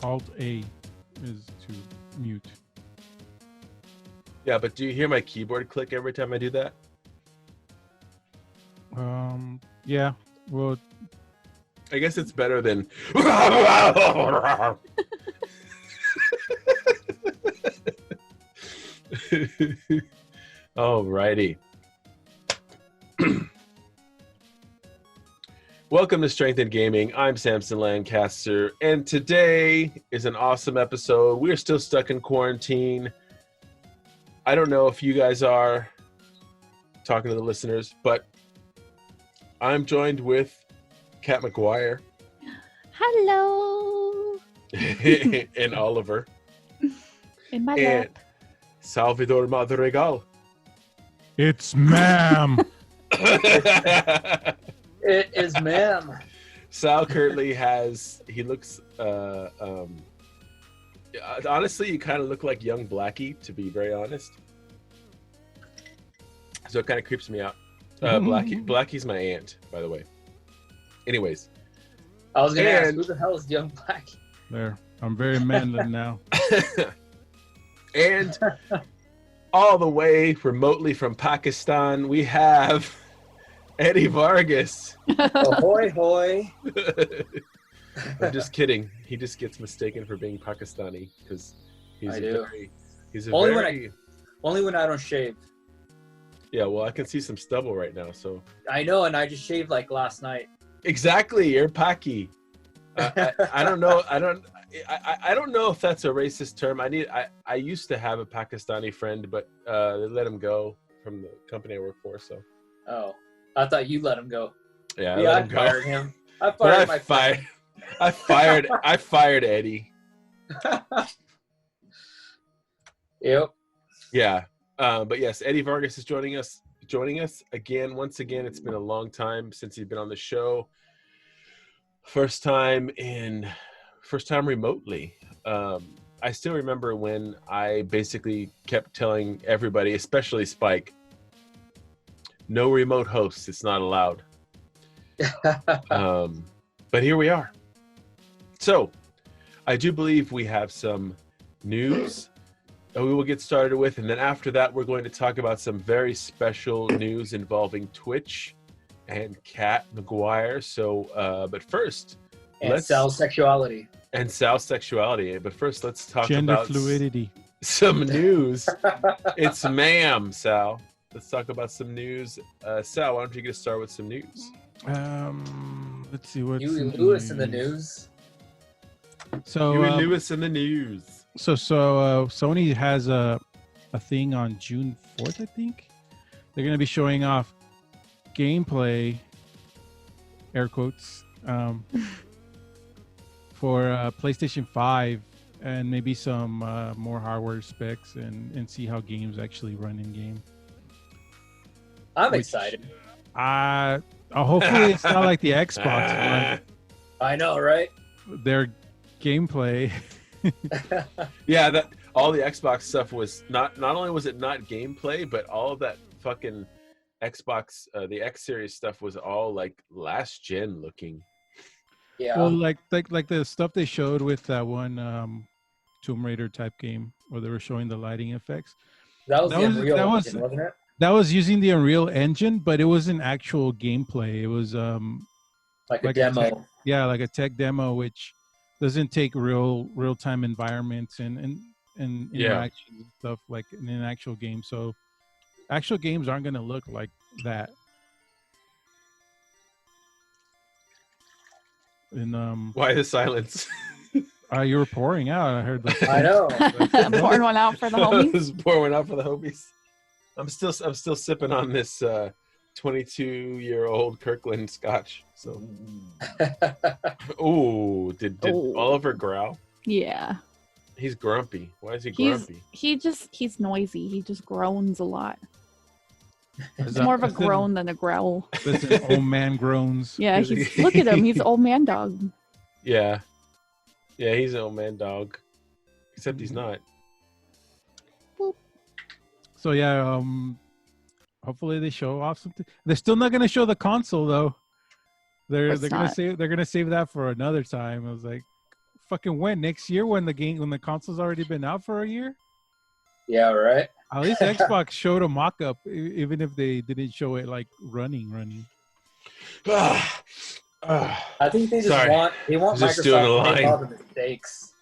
Alt-A is to mute. Yeah, but do you hear my keyboard click every time I do that? Yeah. Well, I guess it's better than. Alrighty. Welcome to Strength in Gaming. I'm Samson Lancaster, and today is an awesome episode. We're still stuck in quarantine. I don't know if you guys are talking to the listeners, but I'm joined with Kat McGuire. Hello. And Oliver. In my And lap. Salvador Madrigal. it's ma'am. It is ma'am. Sal currently he looks, honestly, you kind of look like young Blackie, to be very honest. So it kind of creeps me out. Blackie's my aunt, by the way. Anyways. I was going to ask, who the hell is young Black? There. I'm very manly now. And all the way remotely from Pakistan, we have Eddie Vargas. Ahoy, hoy. I'm just kidding. He just gets mistaken for being Pakistani because he's only when I don't shave. Yeah, well, I can see some stubble right now, so. I know, and I just shaved like last night. Exactly, you're Paki. I don't know. I don't know if that's a racist term. I used to have a Pakistani friend, but they let him go from the company I work for. So. Oh, I thought you let him go. Yeah, I fired him. I fired Eddie. Yep. Yeah. But yes, Eddie Vargas is joining us again. Once again, it's been a long time since he's been on the show. First time remotely. I still remember when I basically kept telling everybody, especially Spike, no remote hosts. It's not allowed. But here we are. So I do believe we have some news that we will get started with, and then after that we're going to talk about some very special news involving Twitch and Kat McGuire. So but first Sal's sexuality. But first let's talk Gender about fluidity. some news. It's ma'am, Sal. Let's talk about some news. Sal, why don't you get us started with some news? Let's see what's Huey Lewis in the news. So Huey Lewis in the news. So Sony has a thing on June 4th, I think. They're going to be showing off gameplay, air quotes, for PlayStation 5 and maybe some more hardware specs and see how games actually run in game. I'm excited. Hopefully it's not like the Xbox one. I know, right? Their gameplay. Yeah, that all the Xbox stuff was not only was it not gameplay, but all of that fucking Xbox, the X series stuff was all like last gen looking. Yeah. Well, like the stuff they showed with that one Tomb Raider type game where they were showing the lighting effects. That was Unreal Engine, wasn't it? That was using the Unreal Engine, but it wasn't actual gameplay. It was like a demo. Like a tech demo, which doesn't take real time environments and interaction and stuff like in an actual game. So actual games aren't going to look like that. And Why the silence? You were pouring out. I heard that. I know. Pouring one out for the homies. Pouring one out for the homies. I'm still sipping on this 22-year-old Kirkland Scotch. So, did Oliver growl? Yeah. He's grumpy. Why is he grumpy? He's noisy. He just groans a lot. It's more of a groan than a growl. Listen, old man groans. Yeah, look at him. He's old man dog. Yeah, he's an old man dog. Except he's not. Boop. So yeah, hopefully they show off something. They're still not going to show the console though. They're going to save that for another time. I was like, fucking when? Next year when the console's already been out for a year? Yeah, right. At least Xbox showed a mock-up, even if they didn't show it like running. I think they just want Microsoft to make all the mistakes,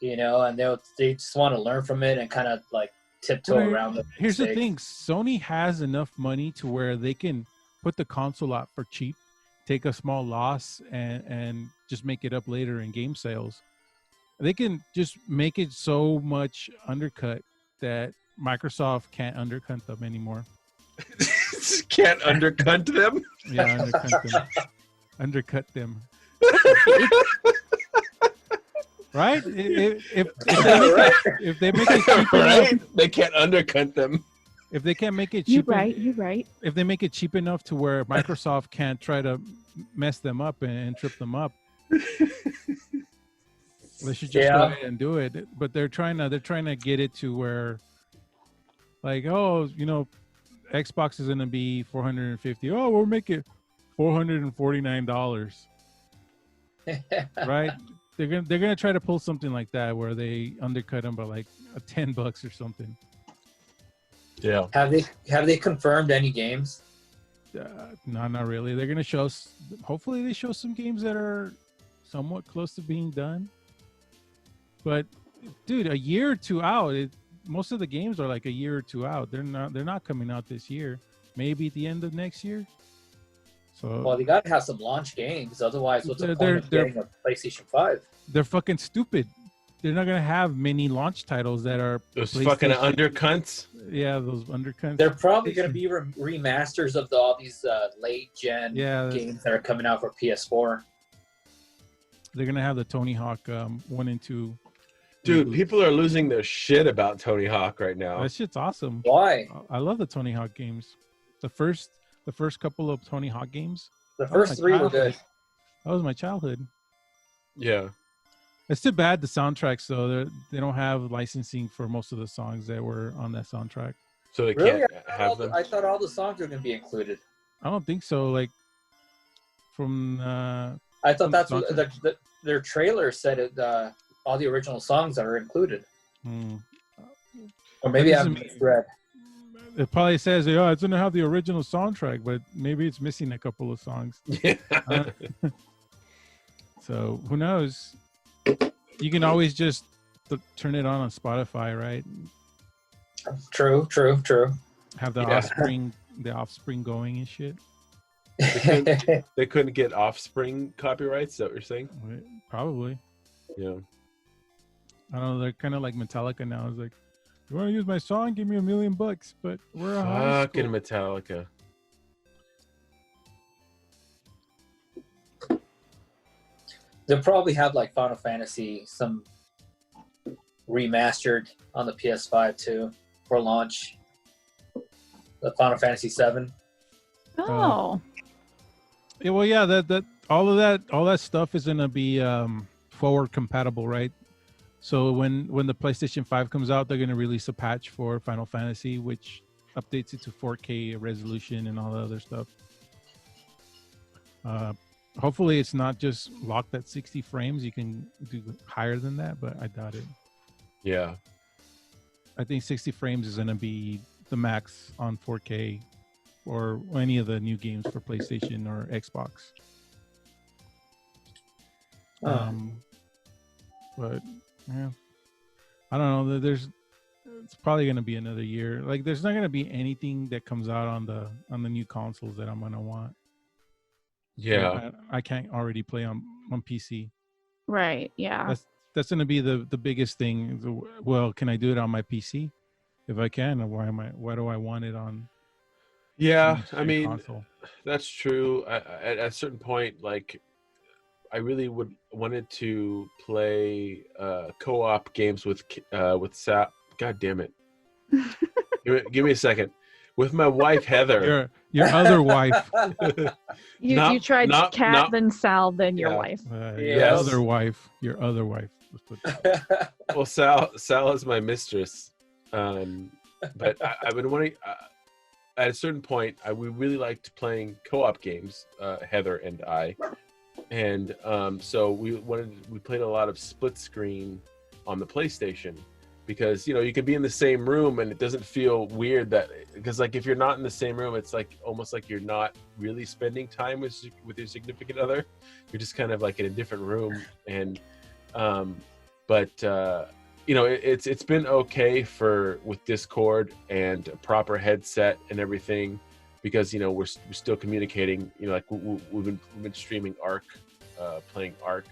and they just want to learn from it and kind of like tiptoe around the mistakes. Here's the thing: Sony has enough money to where they can put the console out for cheap, take a small loss, and just make it up later in game sales. They can just make it so much undercut that Microsoft can't undercut them anymore. Can't undercut them? Yeah, undercut them. Right? If they make it cheap enough, they can't undercut them. If they can't make it cheap, you're right. If they make it cheap enough to where Microsoft can't try to mess them up and trip them up, they should just go ahead and do it. But they're trying to get it to where, like, Xbox is gonna be $450. Oh, we'll make it $449. Right? They're gonna try to pull something like that where they undercut them by like $10 or something. Yeah. Have they confirmed any games? No, not really. They're gonna show. Hopefully, they show some games that are somewhat close to being done. But, dude, a year or two out. Most of the games are like a year or two out. They're not coming out this year. Maybe at the end of next year. So. Well, they gotta have some launch games. Otherwise, what's the point of getting a PlayStation 5? They're fucking stupid. They're not gonna have many launch titles that are those fucking undercunts. Yeah, those undercunts. They're probably gonna be remasters of all these late gen games that are coming out for PS4. They're gonna have the Tony Hawk 1 and 2. Dude, people are losing their shit about Tony Hawk right now. That shit's awesome. Why? I love the Tony Hawk games. The first couple of Tony Hawk games. The first 3 were good. That was my childhood. Yeah. It's too bad the soundtracks though. They don't have licensing for most of the songs that were on that soundtrack. So they can't have them. I thought all the songs were going to be included. I don't think so. Like from. I thought that's what their trailer said. It all the original songs are included. Or maybe I'm misread. It probably says, "Oh, it's gonna have the original soundtrack," but maybe it's missing a couple of songs. Yeah. So who knows? You can always just turn it on Spotify, right? True. Have the offspring going and shit. They couldn't get Offspring copyrights. Is that what you're saying? Probably. Yeah. I don't know. They're kind of like Metallica now. It's like, you want to use my song? Give me $1 million. But we're a high school. Fucking Metallica. They'll probably have like Final Fantasy, some remastered on the PS5 too for launch. The Final Fantasy 7. Oh. Yeah, well, yeah. That all that stuff is gonna be forward compatible, right? So when the PlayStation 5 comes out, they're gonna release a patch for Final Fantasy, which updates it to 4K resolution and all the other stuff. Hopefully it's not just locked at 60 frames. You can do higher than that, but I doubt it. Yeah. I think 60 frames is going to be the max on 4K or any of the new games for PlayStation or Xbox. But yeah, I don't know. It's probably going to be another year. Like there's not going to be anything that comes out on the new consoles that I'm going to want. Yeah, I can't already play on PC. Right. Yeah. That's going to be the biggest thing. Well, can I do it on my PC? If I can, why do I want it on? Yeah, I mean, console? That's true. At a certain point, like, I really wanted to play co-op games with Sal. God damn it! give me a second. With my wife Heather. Your other wife. You tried Cat, then Sal, then your wife. Your other wife. Well, Sal is my mistress. But I've been wanting. At a certain point, we really liked playing co-op games, Heather and I. And so we played a lot of split screen on the PlayStation, because you can be in the same room and it doesn't feel weird because like if you're not in the same room, it's like almost like you're not really spending time with your significant other. You're just kind of like in a different room. And it's been okay with Discord and a proper headset and everything, because we're still communicating. Like we've been streaming Ark, playing Ark,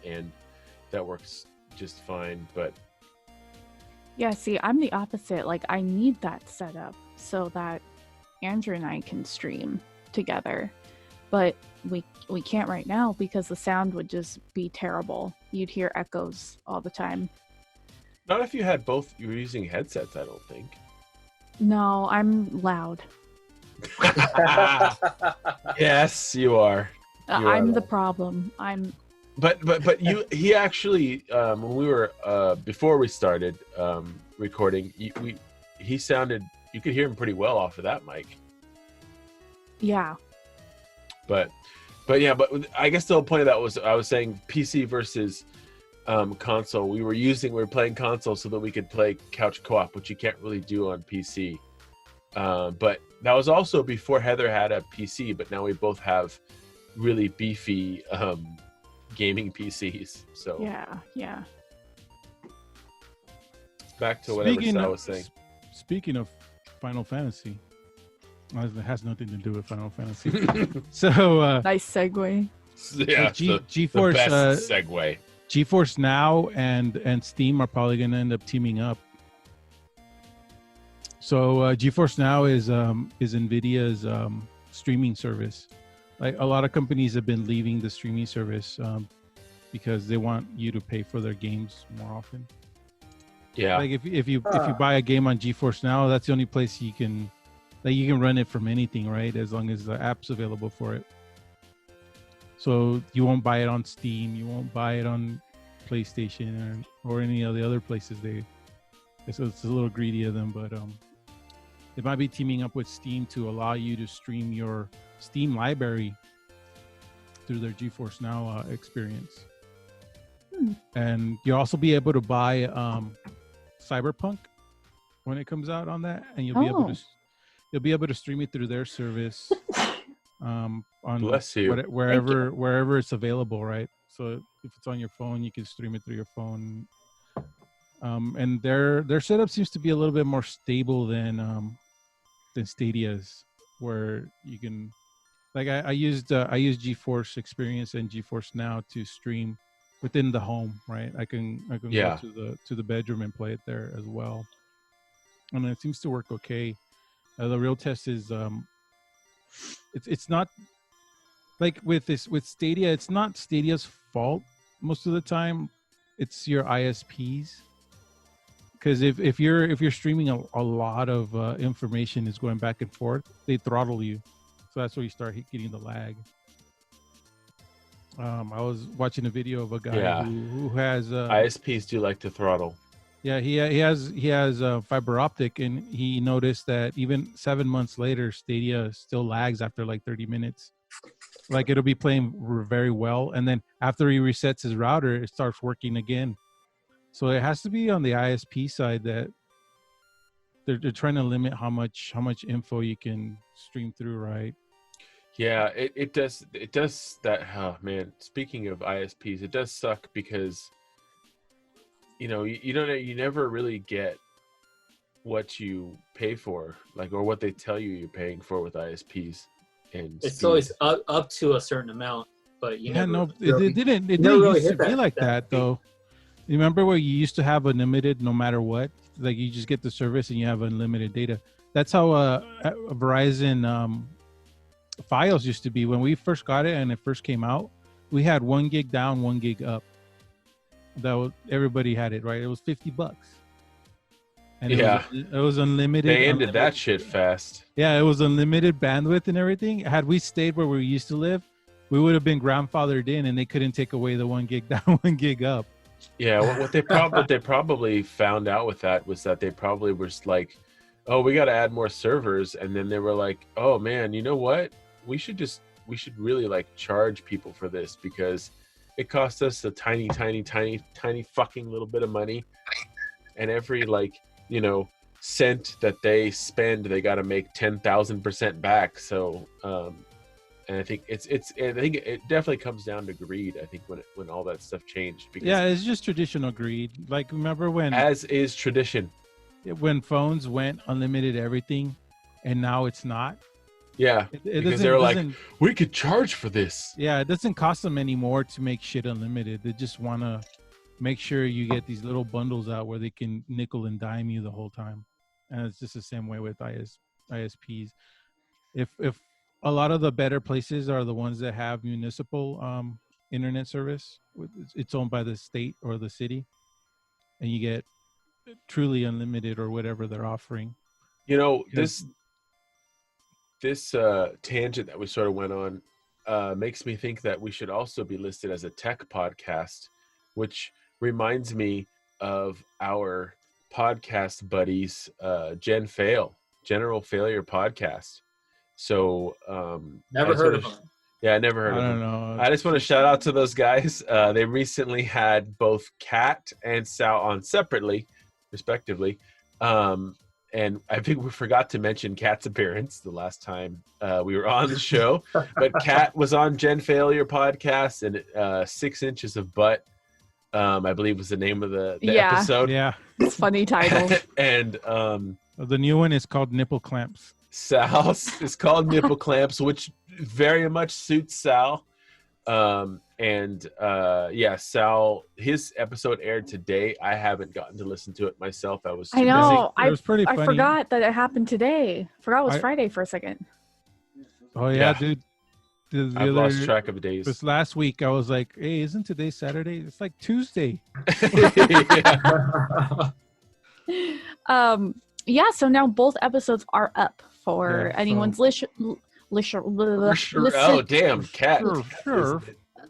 and that works just fine. But yeah, see, I'm the opposite. Like, I need that setup so that Andrew and I can stream together, but we can't right now because the sound would just be terrible. You'd hear echoes all the time. Not if you had both. You were using headsets, I don't think. No, I'm loud. Yes, you are. I'm the problem. But he actually, when we were before we started recording, he sounded, you could hear him pretty well off of that mic. Yeah. But I guess the whole point of that was, I was saying PC versus console. We were playing console so that we could play couch co-op, which you can't really do on PC. But that was also before Heather had a PC, but now we both have really beefy gaming PCs. So yeah. Back to whatever I was saying. Speaking of Final Fantasy, it has nothing to do with Final Fantasy. So nice segue. Yeah, GeForce, the best segue. GeForce Now and Steam are probably going to end up teaming up. So GeForce Now is NVIDIA's streaming service. Like, a lot of companies have been leaving the streaming service because they want you to pay for their games more often. Yeah. Like if you buy a game on GeForce Now, that's the only place you can run it from anything, right? As long as the app's available for it. So you won't buy it on Steam, you won't buy it on PlayStation or any of the other places. So it's a little greedy of them, but they might be teaming up with Steam to allow you to stream your Steam library through their GeForce Now experience. And you'll also be able to buy Cyberpunk when it comes out on that, and you'll be able to stream it through their service on wherever it's available, right? So if it's on your phone, you can stream it through your phone. And their setup seems to be a little bit more stable than Stadia's, where you can, like, I used GeForce Experience and GeForce Now to stream within the home, right? I can go to the bedroom and play it there as well, and it seems to work okay. The real test is it's not like with Stadia. It's not Stadia's fault most of the time. It's your ISPs. Because if you're streaming a lot of information is going back and forth, they throttle you. So that's where you start getting the lag. I was watching a video of a guy who has ISPs do like to throttle. Yeah, he has fiber optic, and he noticed that even 7 months later, Stadia still lags after like 30 minutes. Like, it'll be playing very well, and then after he resets his router, it starts working again. So it has to be on the ISP side that they're trying to limit how much info you can stream through, right? Yeah, it does that. Oh man, speaking of ISPs, it does suck because you never really get what you pay for, like, or what they tell you're paying for with ISPs. And it's always up to a certain amount, but it didn't used to be like that though. You remember where you used to have unlimited no matter what? Like, you just get the service and you have unlimited data. That's how Verizon Fios used to be. When we first got it and it first came out, we had 1 gig down, 1 gig up. Everybody had it, right? It was $50. And it was unlimited. They ended that shit fast. Yeah, it was unlimited bandwidth and everything. Had we stayed where we used to live, we would have been grandfathered in, and they couldn't take away the 1 gig down, 1 gig up. Yeah, what they probably found out with that was that they probably were like, oh, we got to add more servers, and then they were like, oh man, you know what? We should just we should really like charge people for this, because it costs us a tiny fucking little bit of money, and every like, you know, cent that they spend, they got to make 10,000% back. So and I think it definitely comes down to greed. I think when all that stuff changed, because yeah, it's just traditional greed. Like, remember when, as is tradition, when phones went unlimited everything, and now it's not. Yeah, because they're like, we could charge for this. Yeah, it doesn't cost them anymore to make shit unlimited. They just want to make sure you get these little bundles out where they can nickel and dime you the whole time. And it's just the same way with ISPs. If a lot of the better places are the ones that have municipal internet service, it's owned by the state or the city, and you get truly unlimited or whatever they're offering. You know, this tangent that we sort of went on makes me think that we should also be listed as a tech podcast, which reminds me of our podcast buddies, General Failure Podcast. So never heard of them. Yeah, I never heard of them. I don't know. I just want to shout out to those guys. They recently had both Cat and Sal on separately, respectively. And I think we forgot to mention Cat's appearance the last time we were on the show. But Cat was on Gen Failure Podcast, and 6 Inches of Butt, I believe was the name of the episode. Yeah. It's a funny title. And the new one is called Nipple Clamps. Sal's is called Nipple Clamps, which very much suits Sal. Sal, his episode aired today. I haven't gotten to listen to it myself. I was too busy. It was pretty funny. I forgot that it happened today. Forgot it was Friday for a second. Oh yeah, dude. I've lost track of days. This last week I was like, hey, isn't today Saturday? It's like Tuesday. So now both episodes are up for anyone's Oh damn, Cat. Sure.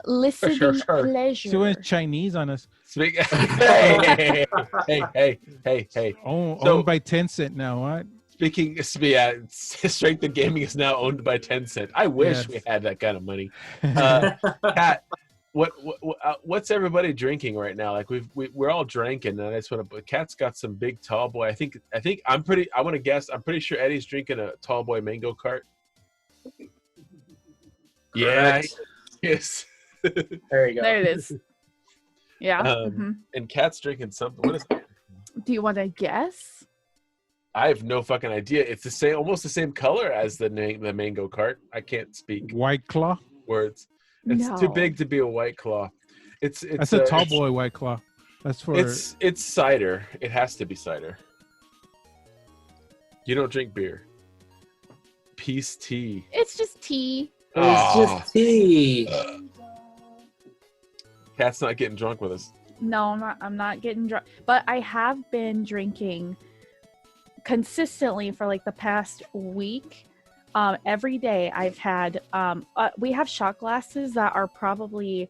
Listening pleasure. She went Chinese on us. Hey. Owned by Tencent now, what? Strength in Gaming is now owned by Tencent. I wish we had that kind of money. Kat, what's everybody drinking right now? Like we're all drinking, and I just want to. Kat's got some big tall boy. I want to guess. I'm pretty sure Eddie's drinking a tall boy mango cart. Yeah. Yes. There you go. There it is. Yeah. And Kat's drinking something. What is that? Do you want to guess? I have no fucking idea. It's the same, almost the same color as the mango cart. I can't speak White Claw words. It's too big to be a White Claw. It's that's a tall boy White Claw. That's for it's cider. It has to be cider. You don't drink beer. Peace tea. It's just tea. It's just tea. Kat's not getting drunk with us. No, I'm not getting drunk. But I have been drinking consistently for like the past week. Every day I've had we have shot glasses that are probably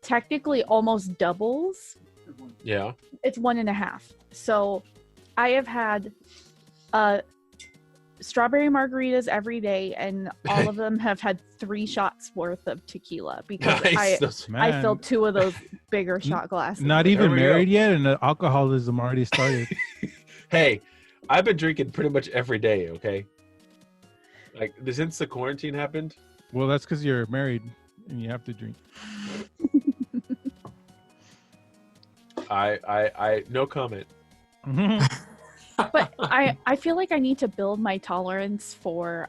technically almost doubles. Yeah. It's 1.5. So I have had strawberry margaritas every day, and all of them have had 3 shots worth of tequila because I filled 2 of those bigger shot glasses. Not even married yet, and the alcoholism already started. Hey, I've been drinking pretty much every day, okay? Like, since the quarantine happened. Well, that's because you're married and you have to drink. I no comment. But I feel like I need to build my tolerance for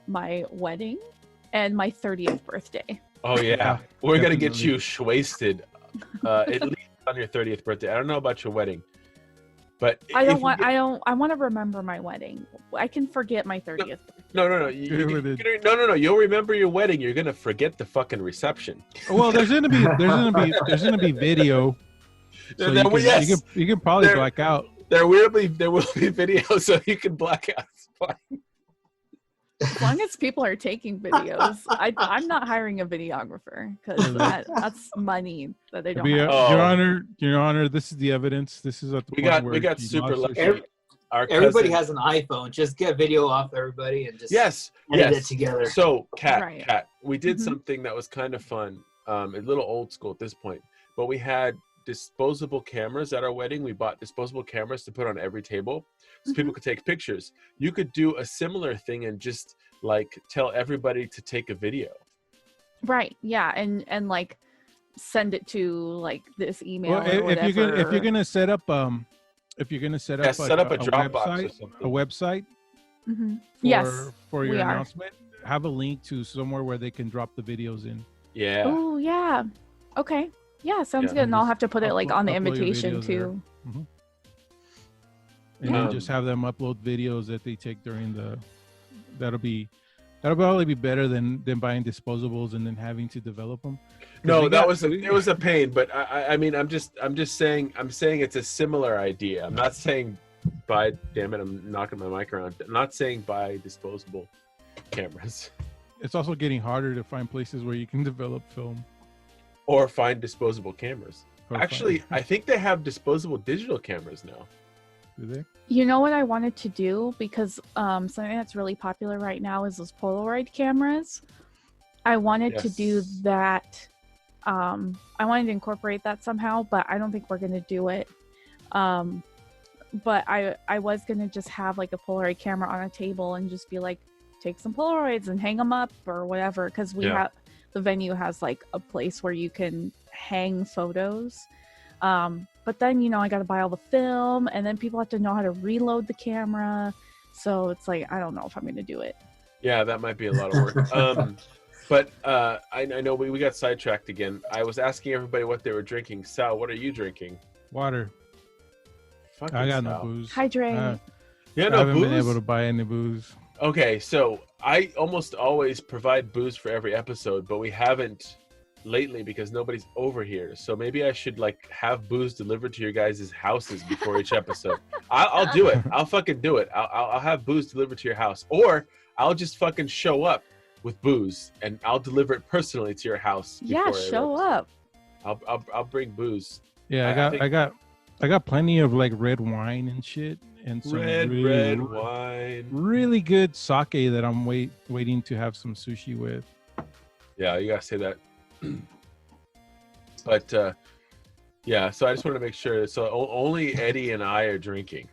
my wedding and my 30th birthday. Oh yeah, we're gonna get you wasted at least on your 30th birthday. I don't know about your wedding, but I want to remember my wedding. I can forget my 30th. No. You'll remember your wedding. You're gonna forget the fucking reception. Well, there's gonna be video. So you can probably black out. There will be video, so you can black out. It's fine. As long as people are taking videos, I'm not hiring a videographer because that's money that they don't have. Your Honor, this is the evidence. This is what we got super lucky. Everybody has an iPhone. Just get video off everybody and just edit it together. So, Kat, we did something that was kind of fun. A little old school at this point, but we had disposable cameras at our wedding. We bought disposable cameras to put on every table so people could take pictures. You could do a similar thing and just like tell everybody to take a video. Right. Yeah. And like send it to like this email or if whatever. you're gonna set up a Dropbox website for your announcement, have a link to somewhere where they can drop the videos in. Yeah. Oh yeah. Okay. Yeah, sounds good. And I'll have to put it like on the invitation too. And just have them upload videos that they take during that'll probably be better than buying disposables and then having to develop them. No, it was a pain, but I mean I'm just saying it's a similar idea. I'm not saying buy, damn it, I'm knocking my mic around. I'm not saying buy disposable cameras. It's also getting harder to find places where you can develop film. Or find disposable cameras. Actually, I think they have disposable digital cameras now. Do they? You know what I wanted to do? Because something that's really popular right now is those Polaroid cameras. I wanted to do that. I wanted to incorporate that somehow, but I don't think we're going to do it. But I was going to just have like a Polaroid camera on a table and just be like, take some Polaroids and hang them up or whatever. Because the venue has like a place where you can hang photos. But then, I got to buy all the film and then people have to know how to reload the camera. So it's like, I don't know if I'm going to do it. Yeah, that might be a lot of work. But I know we got sidetracked again. I was asking everybody what they were drinking. Sal, what are you drinking? Water. I got no booze. Hydrate. I haven't been able to buy any booze. Okay, so I almost always provide booze for every episode, but we haven't lately because nobody's over here. So maybe I should like have booze delivered to your guys' houses before each episode. I'll do it. I'll fucking do it. I'll have booze delivered to your house, or I'll just fucking show up with booze and I'll deliver it personally to your house. Yeah, show up. I'll bring booze. Yeah, I got plenty of like red wine and shit. And some red wine. Really good sake that I'm waiting to have some sushi with. Yeah, you gotta say that. But so I just want to make sure. So only Eddie and I are drinking.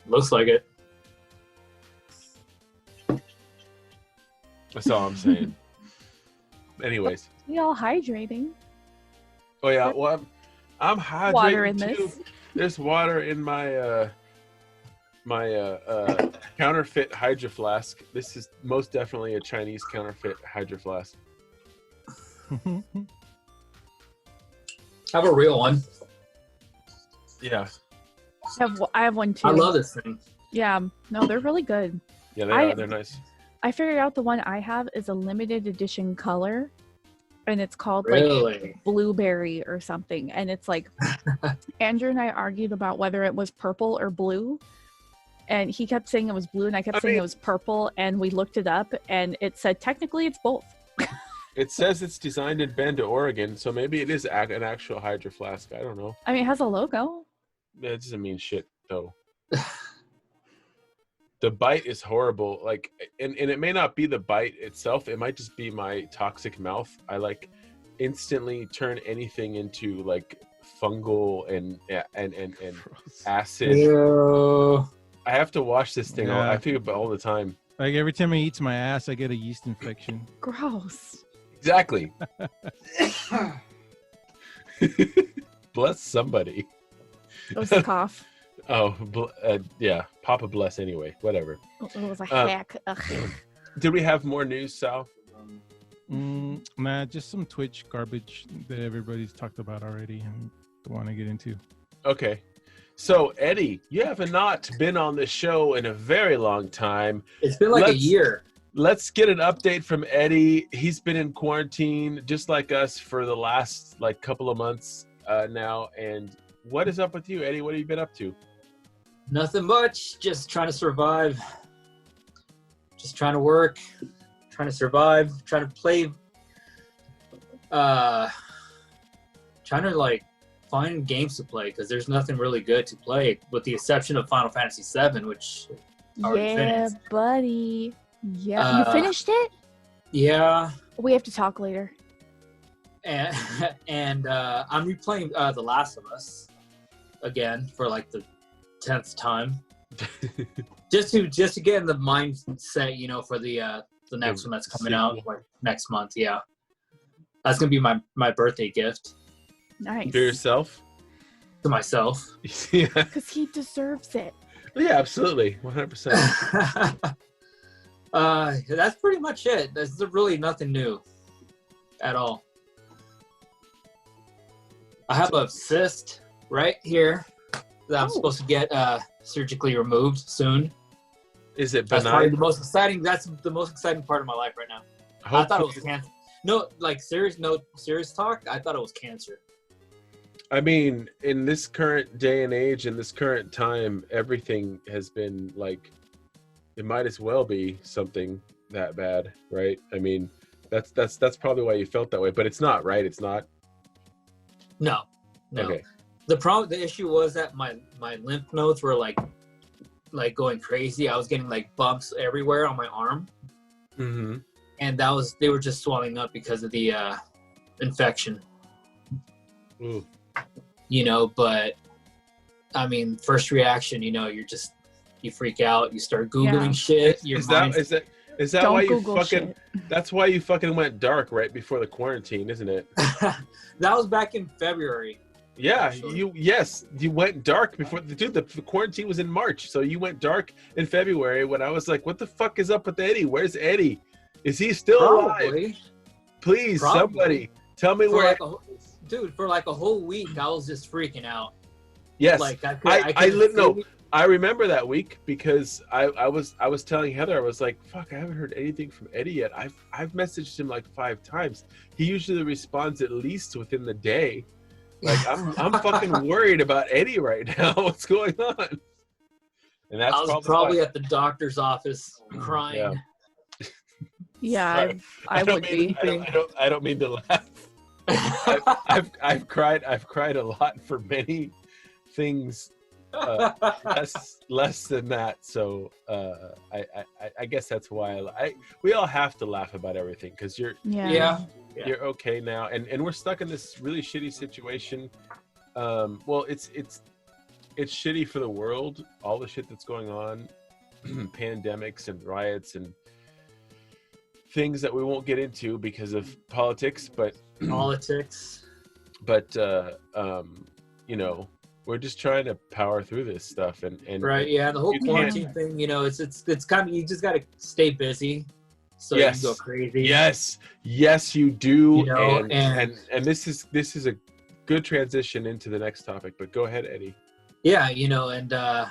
Looks like it. That's all I'm saying. Anyways. We all hydrating. Oh yeah, well I'm hydrating water in too. This. There's water in my counterfeit Hydro Flask. This is most definitely a Chinese counterfeit Hydro Flask. I have a real one. Yeah. I have one too. I love this thing. Yeah, no, they're really good. Yeah, they're nice. I figured out the one I have is a limited edition color, and it's called like blueberry or something. And it's like Andrew and I argued about whether it was purple or blue, and he kept saying it was blue, and I kept saying it was purple. And we looked it up, and it said technically it's both. It says it's designed in Bend, Oregon, so maybe it is an actual Hydro Flask. I don't know. I mean, it has a logo. That doesn't mean shit, though. The bite is horrible. Like, and it may not be the bite itself. It might just be my toxic mouth. I like instantly turn anything into like fungal and acid. Ew. I have to wash this thing. I think about it all the time. Like every time I eat my ass, I get a yeast infection. Gross. Exactly. Bless somebody. It was a cough. Oh, yeah. Papa bless anyway. Whatever. It was a hack. Did we have more news, Sal? Nah, just some Twitch garbage that everybody's talked about already and don't want to get into. Okay. So, Eddie, you have not been on the show in a very long time. It's been like a year. Let's get an update from Eddie. He's been in quarantine just like us for the last like couple of months now. And what is up with you, Eddie? What have you been up to? Nothing much. Just trying to survive. Just trying to work. Trying to survive. Trying to play. Trying to like find games to play because there's nothing really good to play with the exception of Final Fantasy VII, which already finished. Buddy. Yeah, you finished it? Yeah. We have to talk later. And I'm replaying The Last of Us again for like the 10th time, just to get in the mindset, you know, for the next one that's coming out like next month. Yeah, that's gonna be my birthday gift. Nice. For yourself? To myself. Yeah. Because he deserves it. Yeah, absolutely, 100%. That's pretty much it. There's really nothing new at all. I have a cyst right here that I'm supposed to get surgically removed soon. Is it benign? That's probably the most exciting. That's the most exciting part of my life right now. I thought it was cancer. No serious talk. I thought it was cancer. I mean, in this current day and age, in this current time, everything has been like, it might as well be something that bad, right? I mean, that's probably why you felt that way, but it's not, right? It's not. No. Okay. The issue was that my lymph nodes were like going crazy. I was getting like bumps everywhere on my arm, and they were just swelling up because of the infection. Ooh. You know, but I mean, first reaction, you know, you freak out, you start Googling shit. Is that why you fucking shit. That's why you fucking went dark right before the quarantine, isn't it? That was back in February. Yeah, actually. You went dark before the quarantine was in March, so you went dark in February when I was like, what the fuck is up with Eddie? Where's Eddie? Is he still alive? Please, somebody tell me where. Dude, for like a whole week, I was just freaking out. Yes, I remember that week because I was telling Heather, I was like, fuck, I haven't heard anything from Eddie yet. I've messaged him like 5 times. He usually responds at least within the day. Like I'm fucking worried about Eddie right now. What's going on? And that's I was probably at the doctor's office crying. Yeah, I would be. I don't mean to laugh. I've cried a lot for many things. Less than that, so I guess that's why we all have to laugh about everything because you're okay now, and we're stuck in this really shitty situation. Well, it's shitty for the world, all the shit that's going on, pandemics and riots and things that we won't get into because of politics, but you know, we're just trying to power through this stuff and right. Yeah. The whole quarantine thing, you know, it's kind of, you just got to stay busy so you can go crazy. Yes, you do. You know, and this is a good transition into the next topic, but go ahead, Eddie. Yeah. You know, and I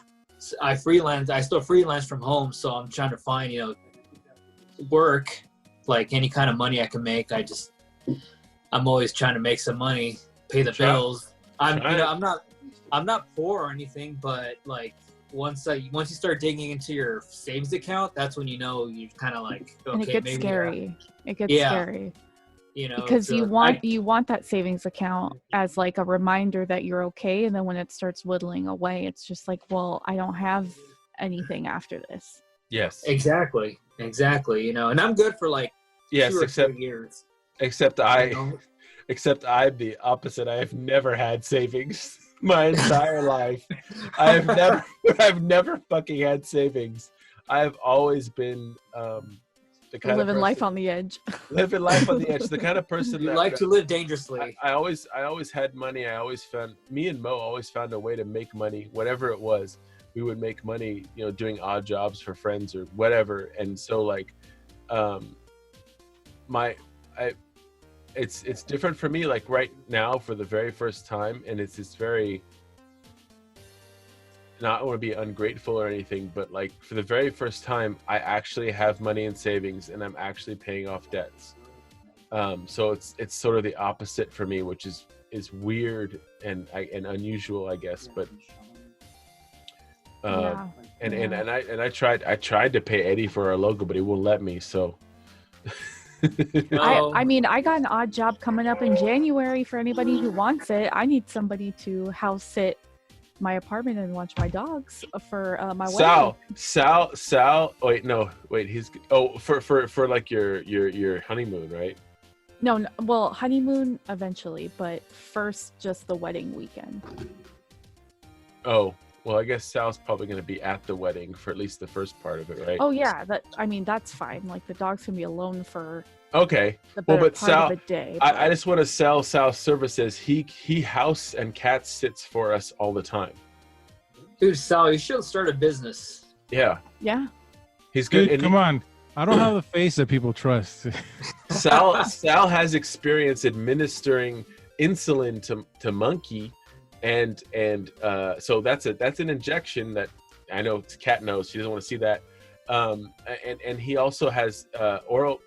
still freelance from home. So I'm trying to find, you know, work, like any kind of money I can make. I'm always trying to make some money, pay the bills. I'm not poor or anything, but like once you start digging into your savings account, that's when you know you kind of like, okay, and it gets maybe scary. It gets scary. You know, because you want that savings account as like a reminder that you're okay, and then when it starts whittling away, it's just like, well, I don't have anything after this. Yes. Exactly. You know, and I'm good for like 2 or 3 years. Except I'm the opposite. I have never had savings my entire life. I've never fucking had savings. I've always been the kind living of life on the edge. Living life on the edge. The kind of person you like to live dangerously. I always had money. Me and Mo always found a way to make money, whatever it was. We would make money, you know, doing odd jobs for friends or whatever. And so like, it's different for me, like right now for the very first time, and it's this very, not want to be ungrateful or anything, but like for the very first time, I actually have money in savings and I'm actually paying off debts. So it's sort of the opposite for me, which is weird and unusual, I guess. But I tried to pay Eddie for our logo, but he won't let me. So No. I mean, I got an odd job coming up in January for anybody who wants it. I need somebody to house sit my apartment and watch my dogs for my wedding. Sal. Wait. He's for like your honeymoon, right? No, well, honeymoon eventually, but first just the wedding weekend. Oh, well, I guess Sal's probably going to be at the wedding for at least the first part of it, right? Oh yeah, that's fine. Like the dogs can be alone for okay. the better But part Sal, of the day. I just want to sell Sal's services. He house and cat sits for us all the time. Dude, Sal, you should start a business. Yeah. Yeah. He's good. Dude, come on. I don't have the face that people trust. Sal has experience administering insulin to Monkey, and so that's an injection that I know Cat knows. She doesn't want to see that. And he also has oral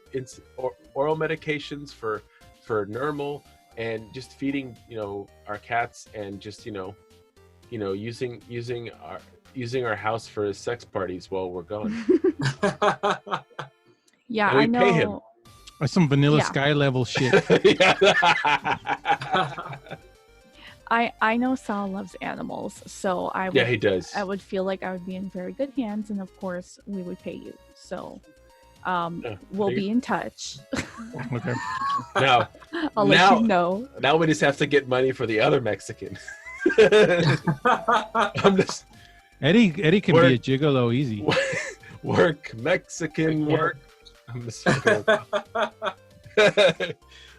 medications for normal, and just feeding our cats, and just using our house for his sex parties while we're gone. Yeah, and we I know. pay him. That's some Vanilla Sky level shit. I know Sal loves animals, so he does. I would feel like I would be in very good hands, and of course we would pay you. So we'll be in touch. Okay. Now I'll let you know. Now we just have to get money for the other Mexican. I'm just Eddie can be a gigolo easy. Work Mexican work. I'm just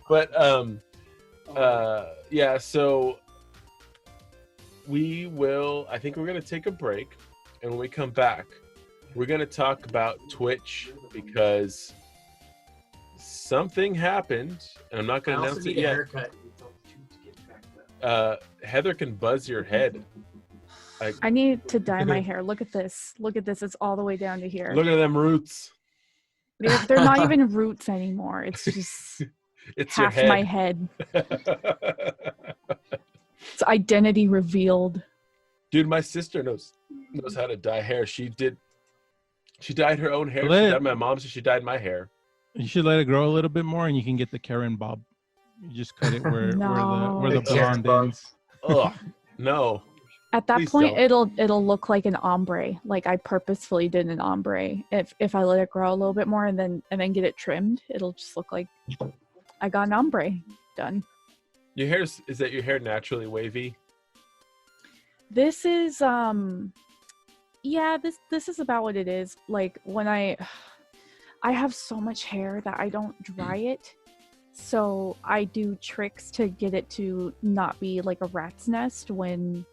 but yeah, so I think we're gonna take a break, and when we come back, we're gonna talk about Twitch, because something happened, and I'm not gonna announce it yet. Heather can buzz your head. I need to dye my hair. Look at this. It's all the way down to here. Look at them roots. They're not even roots anymore. It's just it's half your head. my head. It's identity revealed. Dude, my sister knows how to dye hair. She dyed her own hair. Let She it- dyed my mom's, so she dyed my hair. You should let it grow a little bit more, and you can get the Karen bob. You just cut it where the blonde ends. Ugh, no. At that Please point, don't. it'll look like an ombre. Like I purposefully did an ombre. If I let it grow a little bit more and then get it trimmed, it'll just look like I got an ombre done. Your hair is that your hair naturally wavy? This is this is about what it is. Like when I have so much hair that I don't dry it. So I do tricks to get it to not be like a rat's nest when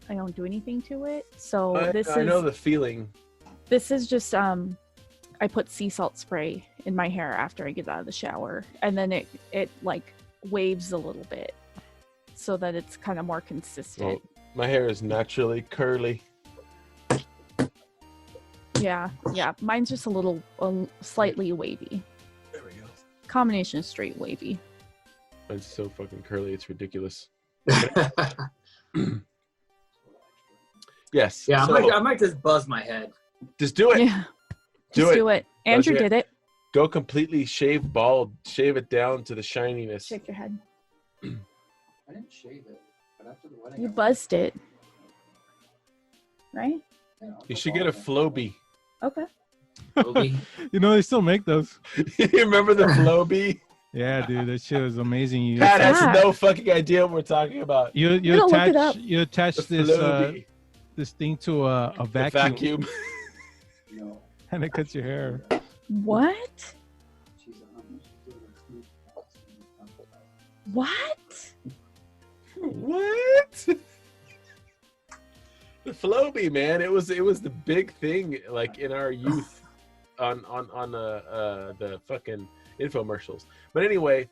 I don't do anything to it. So I know the feeling. This is just I put sea salt spray in my hair after I get out of the shower, and then it like waves a little bit so that it's kind of more consistent. Well, my hair is naturally curly. Yeah, mine's just a slightly wavy. There we go. Combination straight wavy. Mine's so fucking curly, it's ridiculous. Yes. Yeah, so, I might just buzz my head. just do it. Yeah, just do it. Andrew did it. Go completely shave bald. Shave it down to the shininess. Shake your head. I didn't shave it, but after the wedding, You buzzed it, right? You should get a Flowbee. Okay. You know, they still make those. You remember the Flowbee? Yeah, dude, that shit was amazing. You Pat has Yeah. no fucking idea what we're talking about. you look it up. attach The this Flowbee. this thing to a The vacuum, vacuum. no, and it cuts your hair. What? she's doing a smooth What? What? The Flowbee, man. It was the big thing, like in our youth, on the fucking infomercials. But anyway,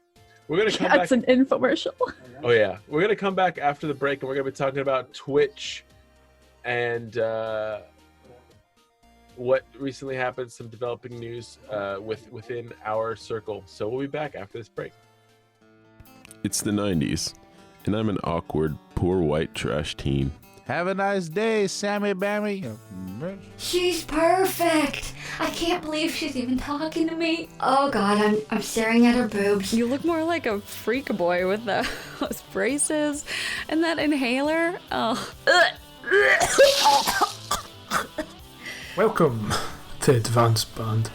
we're gonna come That's back. an infomercial. Oh yeah, we're gonna come back after the break, and we're gonna be talking about Twitch and what recently happened, some developing news within our circle. So we'll be back after this break. It's the 90s, and I'm an awkward, poor white trash teen. Have a nice day, Sammy Bammy. She's perfect. I can't believe she's even talking to me. Oh God, I'm staring at her boobs. You look more like a freak boy with those braces and that inhaler. Oh. Welcome to Advanced Band.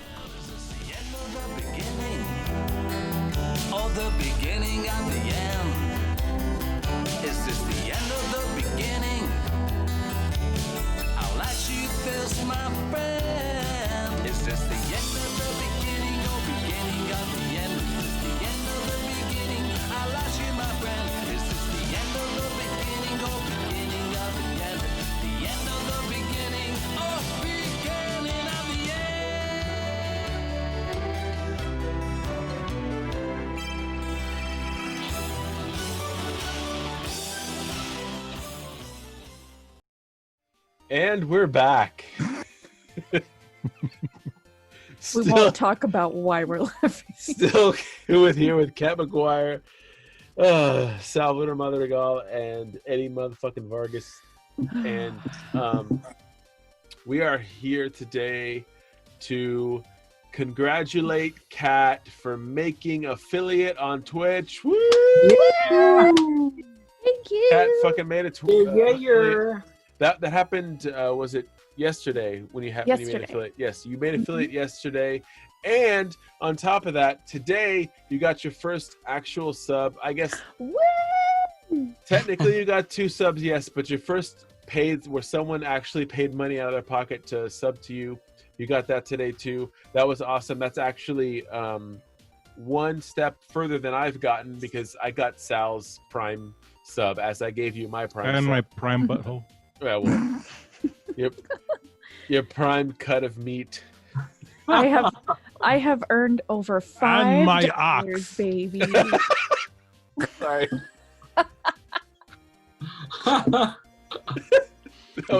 And we're back. We won't talk about why we're laughing. Still here with Kat McGuire, Salvador Madrigal, and Eddie motherfucking Vargas. And we are here today to congratulate Kat for making affiliate on Twitch. Woo! Yeah. Thank you. Kat fucking made it. Yeah. That happened. Was it yesterday when you when you made affiliate? Yes, you made affiliate yesterday, and on top of that, today you got your first actual sub. I guess Woo! Technically you got 2 subs, yes, but your first paid where someone actually paid money out of their pocket to sub to you. You got that today too. That was awesome. That's actually one step further than I've gotten because I got Sal's Prime sub as I gave you my Prime and sub. my Prime butthole. Yeah, well, your prime cut of meat. I have earned over $5, my ox. baby. Sorry.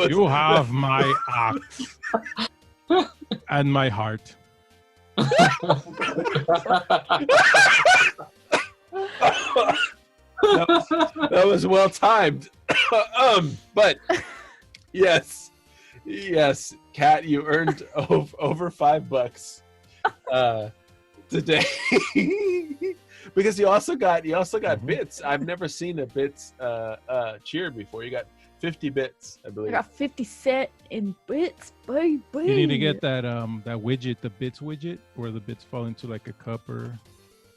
You have my ox and my heart. That was well timed. But yes, Kat, you earned over $5 today because you also got bits. I've never seen a bits cheered before. You got 50 bits, I believe. I got 50 cents in bits, baby. You need to get that widget, the bits widget, where the bits fall into like a cup or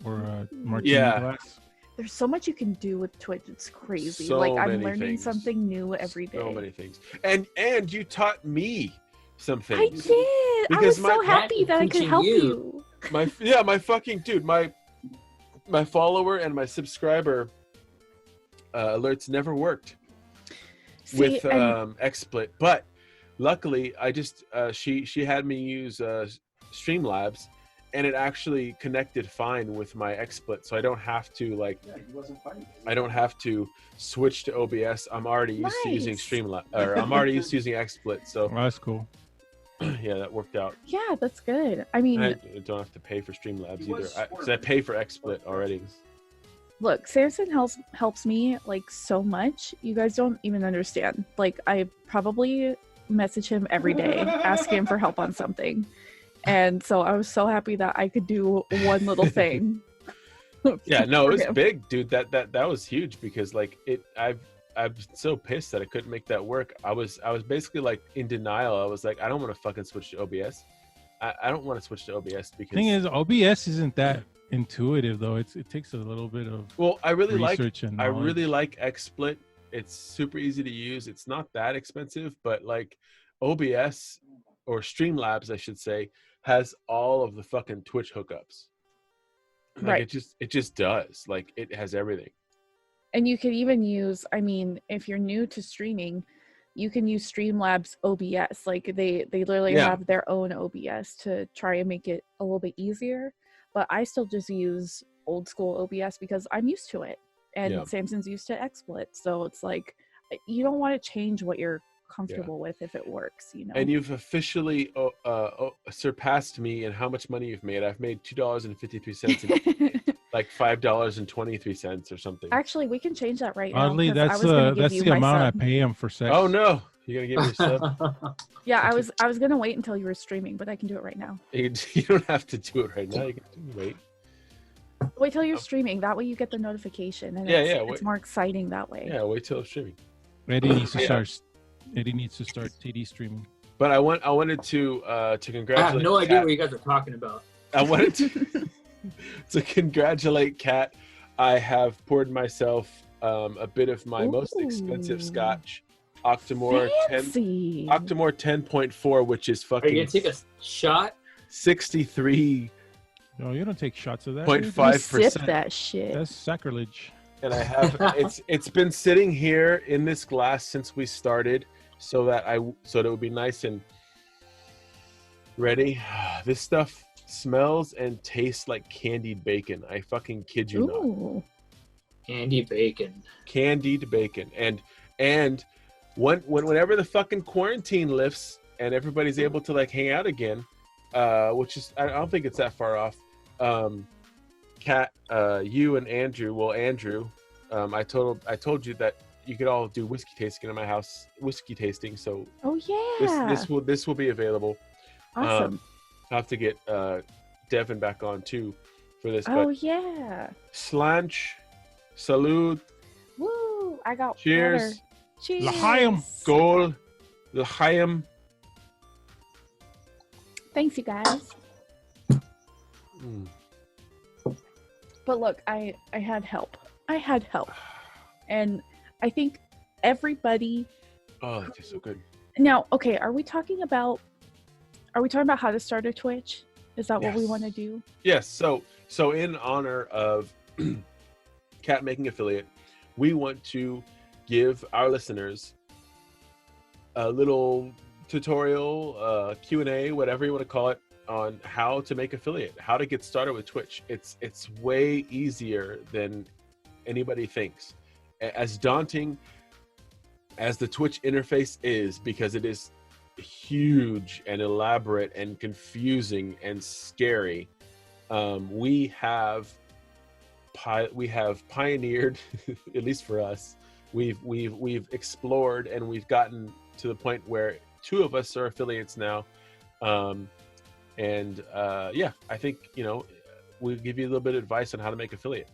a martini glass. There's so much you can do with Twitch. It's crazy. So like I'm many learning things. something new every day. So many things. And you taught me some things. I did. Because I was so happy that I could help you. My fucking dude, my follower and my subscriber alerts never worked with XSplit, but luckily I just she had me use Streamlabs. And it actually connected fine with my XSplit, so I don't have to I don't have to switch to OBS. I'm already used to using Streamlabs, or I'm already used to using XSplit. So that's cool. Yeah, that worked out. Yeah, that's good. I mean, I don't have to pay for Streamlabs either, because I pay for XSplit already. Look, Samson helps me like so much. You guys don't even understand. Like, I probably message him every day, asking him for help on something. And so I was so happy that I could do one little thing. Yeah, no, it was big, dude. That was huge because like I'm so pissed that I couldn't make that work. I was basically like in denial. I was like, I don't want to fucking switch to OBS. I don't want to switch to OBS because the thing is, OBS isn't that intuitive though. It takes a little bit of I really like XSplit. It's super easy to use. It's not that expensive, but like OBS or Streamlabs, I should say, has all of the fucking Twitch hookups. Like, right. It just does. Like, it has everything. And you can even use, I mean, if you're new to streaming, you can use Streamlabs OBS. Like they literally have their own OBS to try and make it a little bit easier. But I still just use old school OBS because I'm used to it. And Samson's used to XSplit. So it's like, you don't want to change what you're comfortable with if it works, you know. And you've officially surpassed me in how much money you've made. I've made $2.53 like $5.23 or something. Actually, we can change that right now. Oddly, 'cause I that's was gonna give that's you the my amount sub. I pay him for sex. Oh no, you're gonna give me a sub? Yeah, I was gonna wait until you were streaming, but I can do it right now. You don't have to do it right now. You can wait. Wait till you're streaming. That way you get the notification, and Yeah, it's more exciting that way. Yeah, wait till I'm streaming. Eddie needs to start. Eddie needs to start TD streaming. But I wanted to congratulate. I have no idea Kat. what you guys are talking about. I wanted to congratulate Kat. I have poured myself a bit of my most expensive scotch, Octomore 10.4, which is fucking. Are you gonna take a shot? 63. No, you don't take shots of that. 0.5%. Sip that shit. That's sacrilege. And I have it's been sitting here in this glass since we started, so that it would be nice and ready. This stuff smells and tastes like candied bacon. I fucking kid you not. Candied bacon. Candied bacon. And whenever the fucking quarantine lifts and everybody's able to like hang out again, which is I don't think it's that far off. Kat, you and Andrew. Well, Andrew, I told you that you could all do whiskey tasting in my house. Whiskey tasting. So this will be available. Awesome. I'll have to get Devin back on too for this. Oh but yeah. Slanch, salud. Woo! I got cheers. Water. Cheers. L'chaim. Gol. L'chaim. Thanks, you guys. But look, I had help. And I think everybody. Oh, that tastes so good. Now, okay, are we talking about how to start a Twitch? Is that what we want to do? Yes. So in honor of Cat Making Affiliate, we want to give our listeners a little tutorial, Q&A, whatever you want to call it, on how to make affiliate, how to get started with Twitch. It's way easier than anybody thinks. As daunting as the Twitch interface is, because it is huge and elaborate and confusing and scary, we have pioneered, at least for us, we've explored, and we've gotten to the point where 2 of us are affiliates now. I think we'll give you a little bit of advice on how to make affiliate.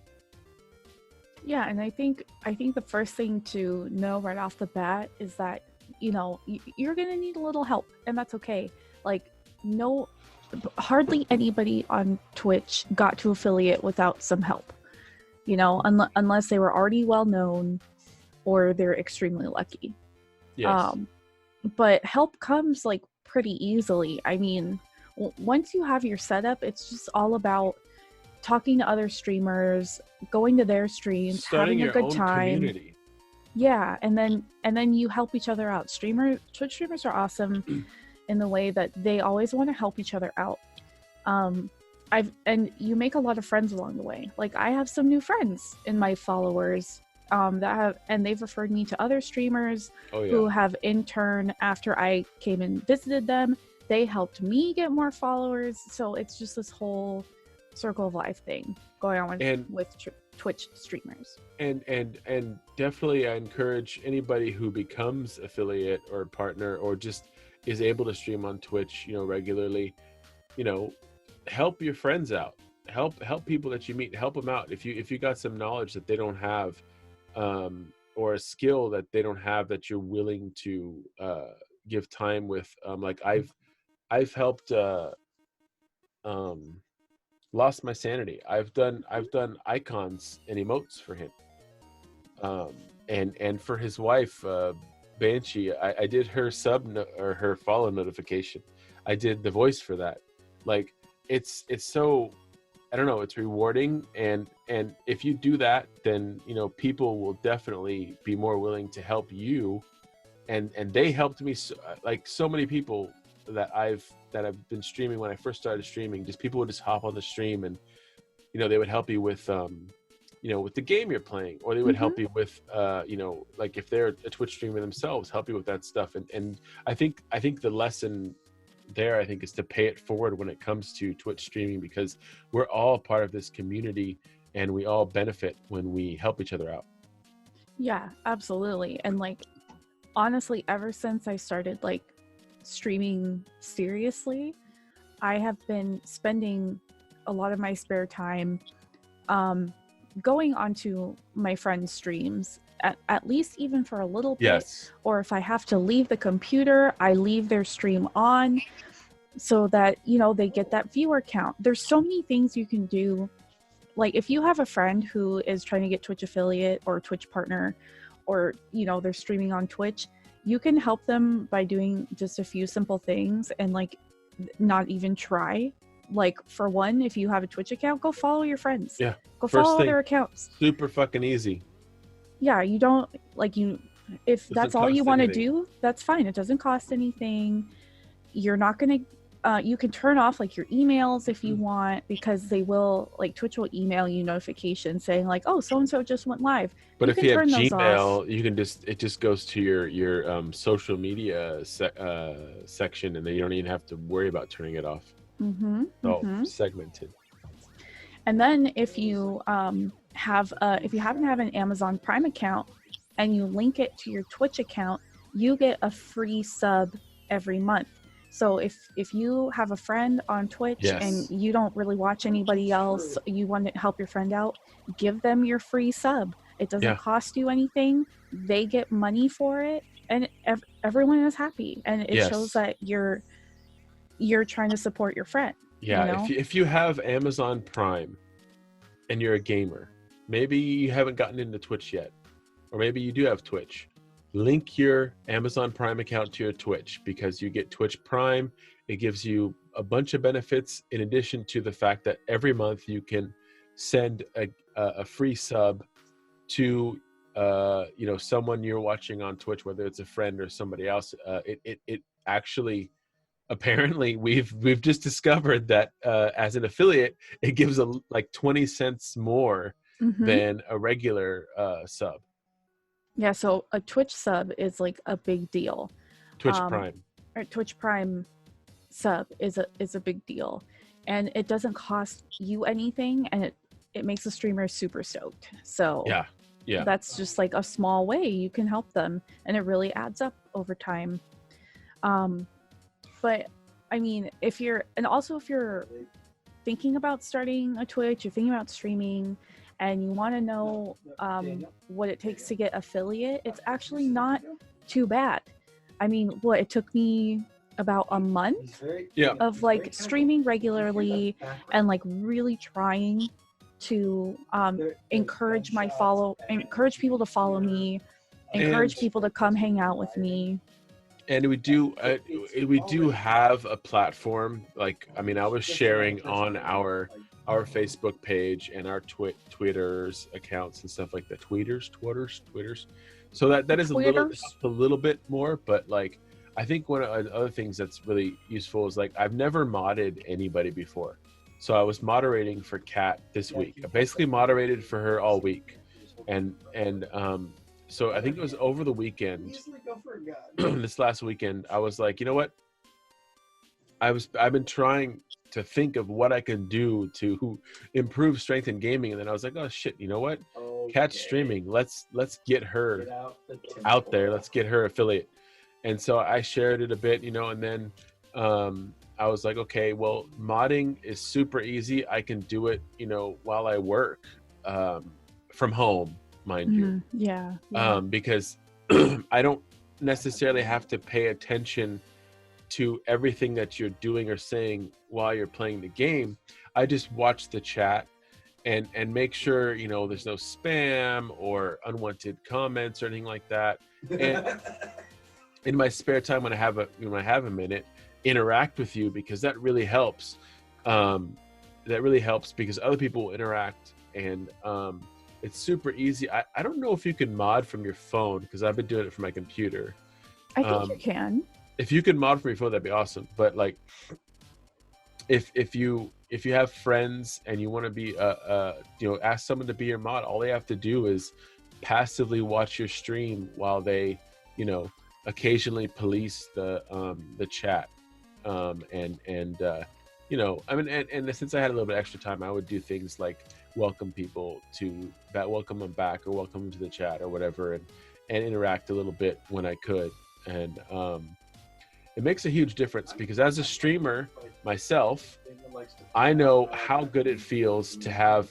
Yeah, and I think the first thing to know right off the bat is that you're gonna need a little help, and that's okay. Like, hardly anybody on Twitch got to affiliate without some help, unless they were already well known or they're extremely lucky. Yes. But help comes like pretty easily. I mean, once you have your setup, it's just all about talking to other streamers, going to their streams, having a good time. Community. Yeah, and then you help each other out. Twitch streamers are awesome in the way that they always want to help each other out. And you make a lot of friends along the way. Like, I have some new friends in my followers and they've referred me to other streamers who have in turn, after I came and visited them, they helped me get more followers. So it's just this whole circle of life thing going on with Twitch streamers. And definitely I encourage anybody who becomes affiliate or partner or just is able to stream on Twitch, regularly, help your friends out, help people that you meet, help them out. If you got some knowledge that they don't have, or a skill that they don't have, that you're willing to give time with, like I've helped Lost My Sanity. I've done icons and emotes for him, and for his wife, Banshee. I did her or her follow notification. I did the voice for that. Like, it's so, I don't know, it's rewarding, and if you do that, then people will definitely be more willing to help you, and they helped me so many people that I've been streaming. When I first started streaming, just people would just hop on the stream, and they would help you with with the game you're playing, or they would help you with like if they're a Twitch streamer themselves, help you with that stuff. And I think the lesson there, is to pay it forward when it comes to Twitch streaming, because we're all part of this community, and we all benefit when we help each other out. Yeah, absolutely. And like, honestly, ever since I started like streaming seriously, I have been spending a lot of my spare time going onto my friends' streams, at least even for a little bit. Yes. Or if I have to leave the computer, I leave their stream on so that, you know, they get that viewer count. There's so many things you can do. Like if you have a friend who is trying to get Twitch affiliate or Twitch partner, or, you know, they're streaming on Twitch, you can help them by doing just a few simple things and like not even try. Like for one, if you have a Twitch account, go follow your friends. Yeah. Go First follow thing, their accounts. super fucking easy. Yeah, you don't like if that's all you want to do, that's fine. It doesn't cost anything. You're not gonna you can turn off like your emails if you want, because they will, like Twitch will email you notifications saying like, oh, so and so just went live. But if you have Gmail, off. you can it just goes to your social media section, and then you don't even have to worry about turning it off. Segmented. And then if you if you happen to have an Amazon Prime account and you link it to your Twitch account, you get a free sub every month. So if you have a friend on Twitch and you don't really watch anybody else, you want to help your friend out, give them your free sub. It doesn't cost you anything. They get money for it, and everyone is happy. And it shows that you're trying to support your friend. Yeah, you know? if you have Amazon Prime and you're a gamer, maybe you haven't gotten into Twitch yet, or maybe you do have Twitch, link your Amazon Prime account to your Twitch, because you get Twitch Prime. It gives you a bunch of benefits in addition to the fact that every month you can send a free sub to you know, someone you're watching on Twitch, whether it's a friend or somebody else. It actually, apparently we've just discovered that as an affiliate, it gives like 20 cents more than a regular sub. Yeah, so a Twitch sub is like a big deal. Twitch Prime. Or Twitch Prime sub is a big deal, and it doesn't cost you anything, and it makes the streamer super stoked. So yeah, that's just like a small way you can help them, and it really adds up over time. But I mean, if you're thinking about starting a Twitch, you're thinking about streaming, and you want to know what it takes to get affiliate, it's actually not too bad. I mean, it took me about a month of like streaming regularly and like really trying to encourage people to follow me, encourage people to come hang out with me. And we do have a platform. Like, I mean, I was sharing on our Facebook page and our Twitter's accounts and stuff like that. Twitters. So that is a little bit more, but like, I think one of the other things that's really useful is like, I've never modded anybody before. So I was moderating for Kat this week. I basically moderated for her all week. And so I think it was over the weekend, this last weekend, I was like, you know what? I've been trying to think of what I can do to improve strength in gaming, and then I was like, oh shit, you know what? Kat's streaming. Let's get her out there. Let's get her affiliate. And so I shared it a bit, you know, and then I was like, okay, well, modding is super easy. I can do it, you know, while I work from home, mind you. Yeah. Because I don't necessarily have to pay attention to everything that you're doing or saying while you're playing the game. I just watch the chat and make sure, you know, there's no spam or unwanted comments or anything like that. And in my spare time, when I have a minute, interact with you, because that really helps. Because other people will interact, and it's super easy. I don't know if you can mod from your phone, because I've been doing it from my computer. I think you can. If you can mod from your phone, that'd be awesome. But like, if you have friends and you want to be you know, ask someone to be your mod, all they have to do is passively watch your stream while they, you know, occasionally police the chat. You know, I mean, and since I had a little bit extra time, I would do things like welcome people to that, welcome them back or welcome them to the chat or whatever, and interact a little bit when I could. And it makes a huge difference because as a streamer myself, I know how good it feels to have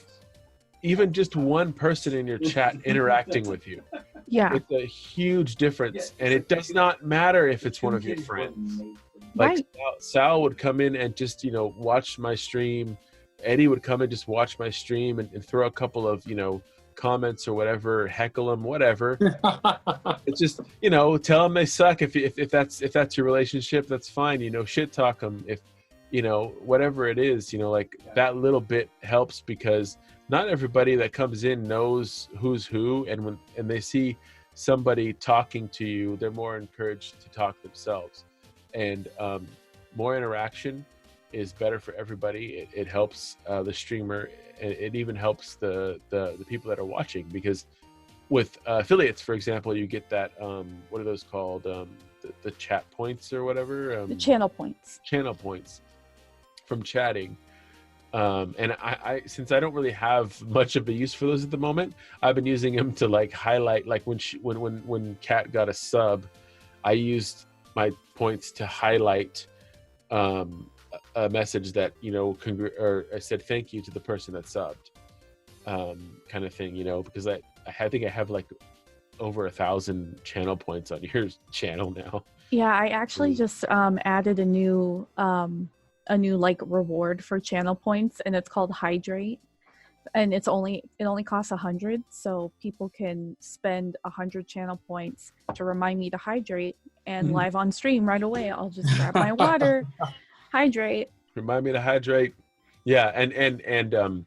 even just one person in your chat interacting with you. Yeah. It's a huge difference, and it does not matter if it's one of your friends. Like Right. Sal would come in and just, you know, watch my stream. Eddie would come and just watch my stream and throw a couple of, you know, comments or whatever, heckle them, whatever. It's just, you know, tell them they suck. If that's your relationship, that's fine. You know, shit talk them. If, you know, whatever it is, you know, like that little bit helps because not everybody that comes in knows who's who, and when they see somebody talking to you, they're more encouraged to talk themselves. And more interaction is better for everybody. It helps the streamer, and it even helps the people that are watching, because with affiliates, for example, you get that what are those called, the chat points or whatever, The channel points from chatting. And I since I don't really have much of a use for those at the moment, I've been using them to like highlight, like when Kat got a sub, I used my points to highlight a message that, you know, or I said thank you to the person that subbed, kind of thing, you know, because I think I have like over 1,000 channel points on your channel now. Yeah, I actually just added a new like reward for channel points, and it's called Hydrate, and it only costs 100, so people can spend 100 channel points to remind me to hydrate, and live on stream right away I'll just grab my water, hydrate, remind me to hydrate. Yeah, and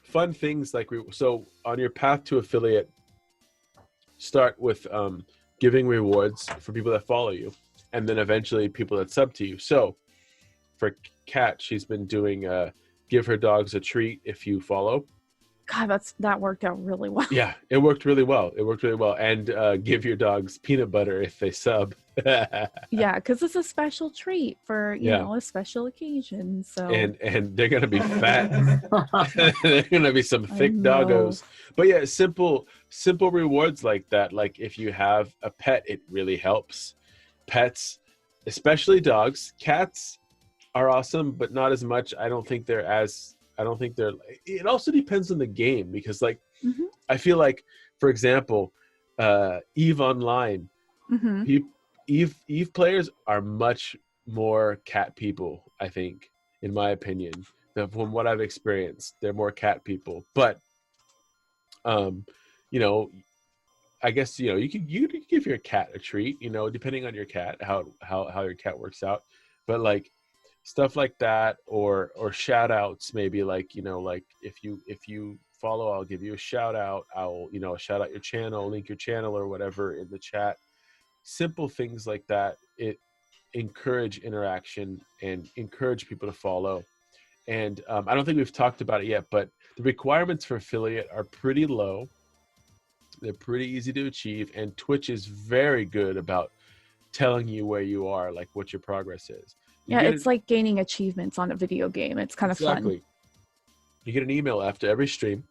fun things like so on your path to affiliate, start with giving rewards for people that follow you, and then eventually people that sub to you. So for Kat, she's been doing give her dogs a treat if you follow. God, that worked out really well. Yeah, it worked really well. And give your dogs peanut butter if they sub. Yeah, because it's a special treat for you know, a special occasion. So and they're gonna be fat. They're gonna be some thick doggos. But yeah, simple rewards like that. Like if you have a pet, it really helps. Pets, especially dogs. Cats are awesome, but not as much. I don't think they're. It also depends on the game, because like I feel like, for example, EVE Online, EVE players are much more cat people, I think, in my opinion. From what I've experienced, they're more cat people. But you know, I guess, you know, you can give your cat a treat, you know, depending on your cat, how your cat works out. But like stuff like that, or shout outs, maybe, like, you know, like if you follow, I'll give you a shout out. I'll, you know, shout out your channel, link your channel or whatever in the chat. Simple things like that, it encourage interaction and encourage people to follow. And I don't think we've talked about it yet, but the requirements for affiliate are pretty low. They're pretty easy to achieve, and Twitch is very good about telling you where you are, like what your progress is. It's like gaining achievements on a video game. It's kind of fun. You get an email after every stream,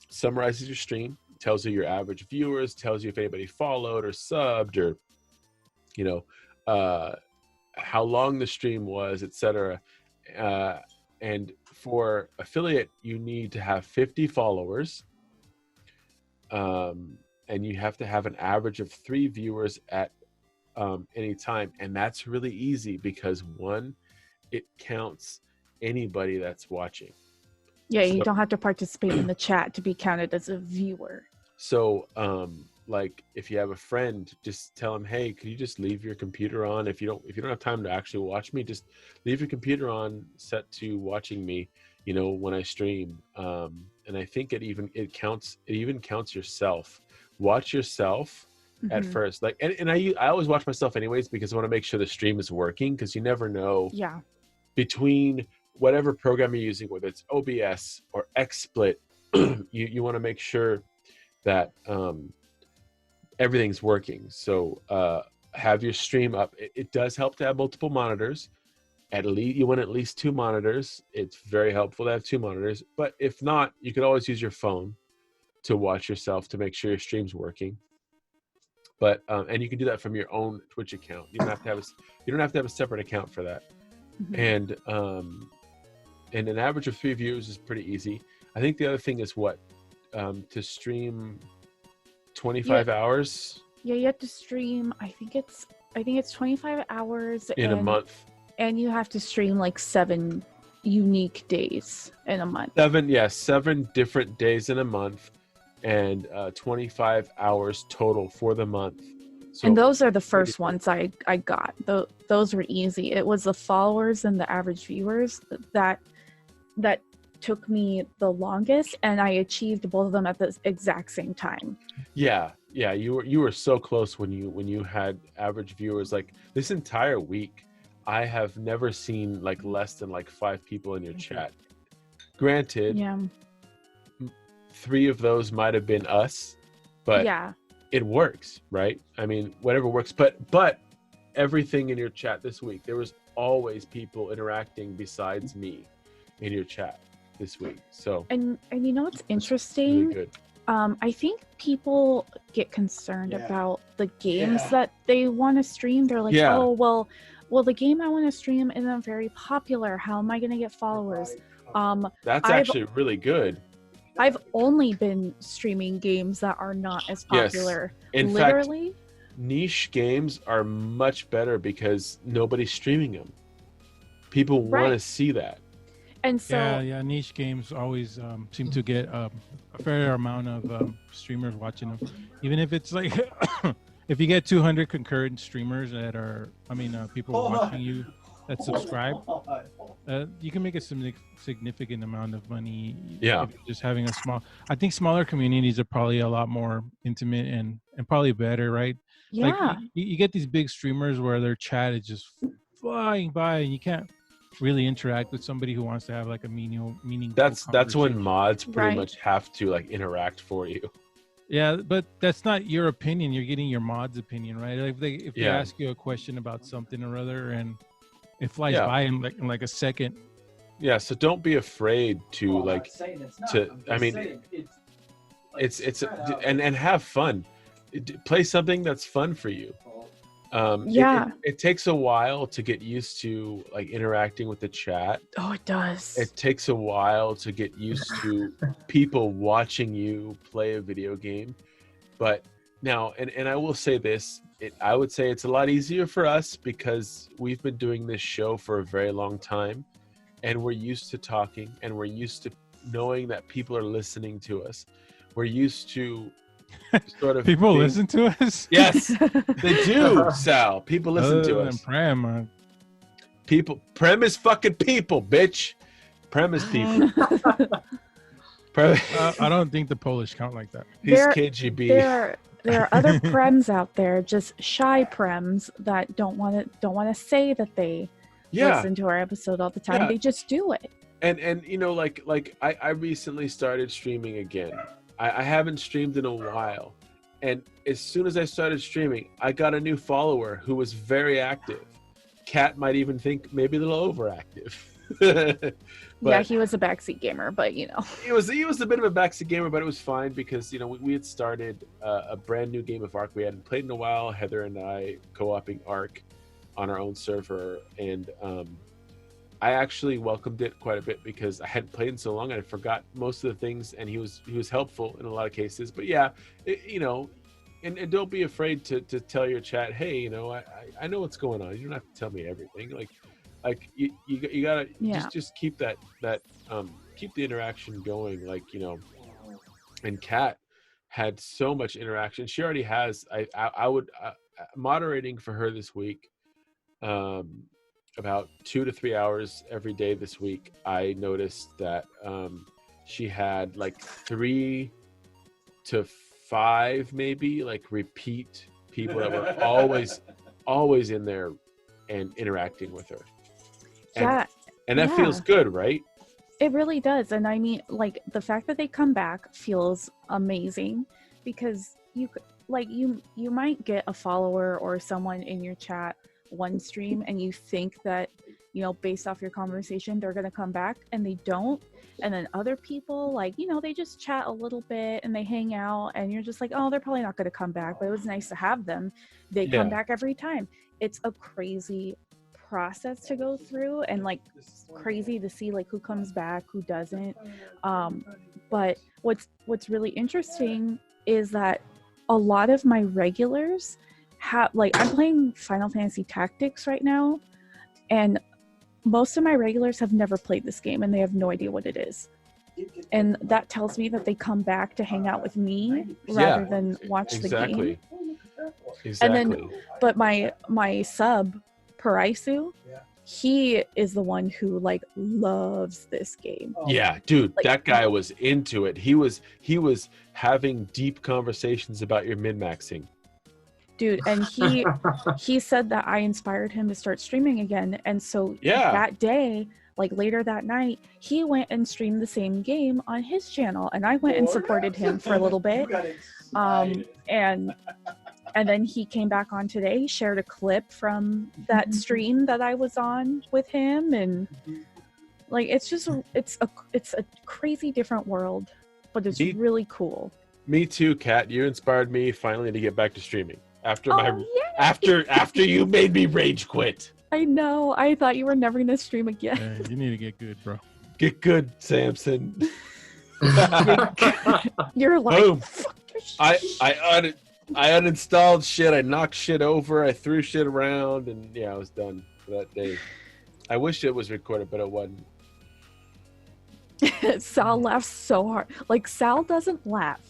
summarizes your stream, tells you your average viewers, tells you if anybody followed or subbed, or, you know, how long the stream was, etc. And for affiliate, you need to have 50 followers, and you have to have an average of 3 viewers at any time. And that's really easy because, one, it counts anybody that's watching. Yeah, you don't have to participate in the chat to be counted as a viewer. So like if you have a friend, just tell them, hey, could you just leave your computer on? If you don't have time to actually watch me, just leave your computer on, set to watching me, you know, when I stream. And I think it even counts yourself. Watch yourself at first, like, and I always watch myself anyways, because I want to make sure the stream is working, because you never know between whatever program you're using, whether it's OBS or XSplit, you want to make sure that everything's working. So have your stream up. It does help to have multiple monitors, you want at least 2 monitors. It's very helpful to have 2 monitors. But if not, you could always use your phone to watch yourself to make sure your stream's working. But and you can do that from your own Twitch account. You don't have to have a separate account for that. And an average of 3 viewers is pretty easy. I think the other thing is to stream 25 hours. Yeah, you have to stream. I think it's 25 hours in a month. And you have to stream like 7 unique days in a month. 7 different days in a month, and 25 hours total for the month. So, and those are the first ones I got. Those were easy. It was the followers and the average viewers that took me the longest, and I achieved both of them at the exact same time. Yeah, you were so close when you had average viewers. Like this entire week, I have never seen like less than like 5 people in your chat. Granted, 3 of those might have been us, but it works, right? I mean, whatever works. But everything in your chat this week, there was always people interacting besides me in your chat this week. So and you know what's interesting? Really good. I think people get concerned about the games that they want to stream. They're like, oh well, the game I want to stream isn't very popular. How am I going to get followers? That's actually really good. I've only been streaming games that are not as popular. In Literally, fact, niche games are much better because nobody's streaming them. People want to see that. And so niche games always seem to get a fair amount of streamers watching them, even if it's like if you get 200 concurrent streamers that are people watching you that subscribe, you can make a significant amount of money. If you're just having I think smaller communities are probably a lot more intimate and probably better, right? Like you get these big streamers where their chat is just flying by and you can't really interact with somebody who wants to have like a meaningful that's when mods pretty much have to like interact for you. Yeah, but that's not your opinion. You're getting your mod's opinion, right? Like if they ask you a question about something or other and it flies by in like a second. Yeah, so don't be afraid to and have fun. Play something that's fun for you. It takes a while to get used to like interacting with the chat. Oh, it does. It takes a while to get used to people watching you play a video game. But now, and I will say this, I would say it's a lot easier for us because we've been doing this show for a very long time and we're used to talking and we're used to knowing that people are listening to us. We're used to sort of people listen to us. Yes, they do. Sal, people listen to us. Prem, Prem is fucking people, bitch. Prem is people. I don't think the Polish count like that. He's KGB. There are other prems out there, just shy prems that don't want to say that they listen to our episode all the time. Yeah. They just do it. And you know, like I recently started streaming again. I haven't streamed in a while, and as soon as I started streaming, I got a new follower who was very active. Kat might even think maybe a little overactive. But he was a backseat gamer, but you know, he was a bit of a backseat gamer, but it was fine because you know we had started a brand new game of Ark. We hadn't played in a while. Heather and I co-oping Ark on our own server, and I actually welcomed it quite a bit because I hadn't played in so long and I forgot most of the things, and he was helpful in a lot of cases. But yeah, you know, and don't be afraid to tell your chat, hey, you know, I know what's going on. You don't have to tell me everything. Like you gotta just keep that keep the interaction going. Like, you know, and Kat had so much interaction. She already has. I would moderating for her this week. About 2 to 3 hours every day this week, I noticed that she had like 3 to 5 maybe like repeat people that were always in there and interacting with her. And that feels good, right? It really does. And I mean, like, the fact that they come back feels amazing because you might get a follower or someone in your chat one stream and you think that you know, based off your conversation, they're going to come back, and they don't. And then other people, like, you know, they just chat a little bit and they hang out, and you're just like, oh, they're probably not going to come back, but it was nice to have them. They come back every time. It's a crazy process to go through, and like crazy to see like who comes back, who doesn't. But what's really interesting is that a lot of my regulars have, like, I'm playing Final Fantasy Tactics right now, and most of my regulars have never played this game and they have no idea what it is. And that tells me that they come back to hang out with me rather than watch the game. Exactly. And then, but my sub, Paraisu, he is the one who like loves this game. Yeah, dude, Like, that guy was into it. He was having deep conversations about your min-maxing. Dude, and he said that I inspired him to start streaming again. And so that day, like later that night, he went and streamed the same game on his channel, and I went and supported him for a little bit. And then he came back on today. He shared a clip from that stream that I was on with him, and like it's a crazy different world, but it's really cool. Me too, Kat. You inspired me finally to get back to streaming after you made me rage quit. I know. I thought you were never gonna stream again. Yeah, you need to get good, bro. Get good, Samson. You're like, boom. Fuck your shit. I uninstalled shit. I knocked shit over. I threw shit around, and I was done for that day. I wish it was recorded, but it wasn't. Sal laughs so hard. Like, Sal doesn't laugh.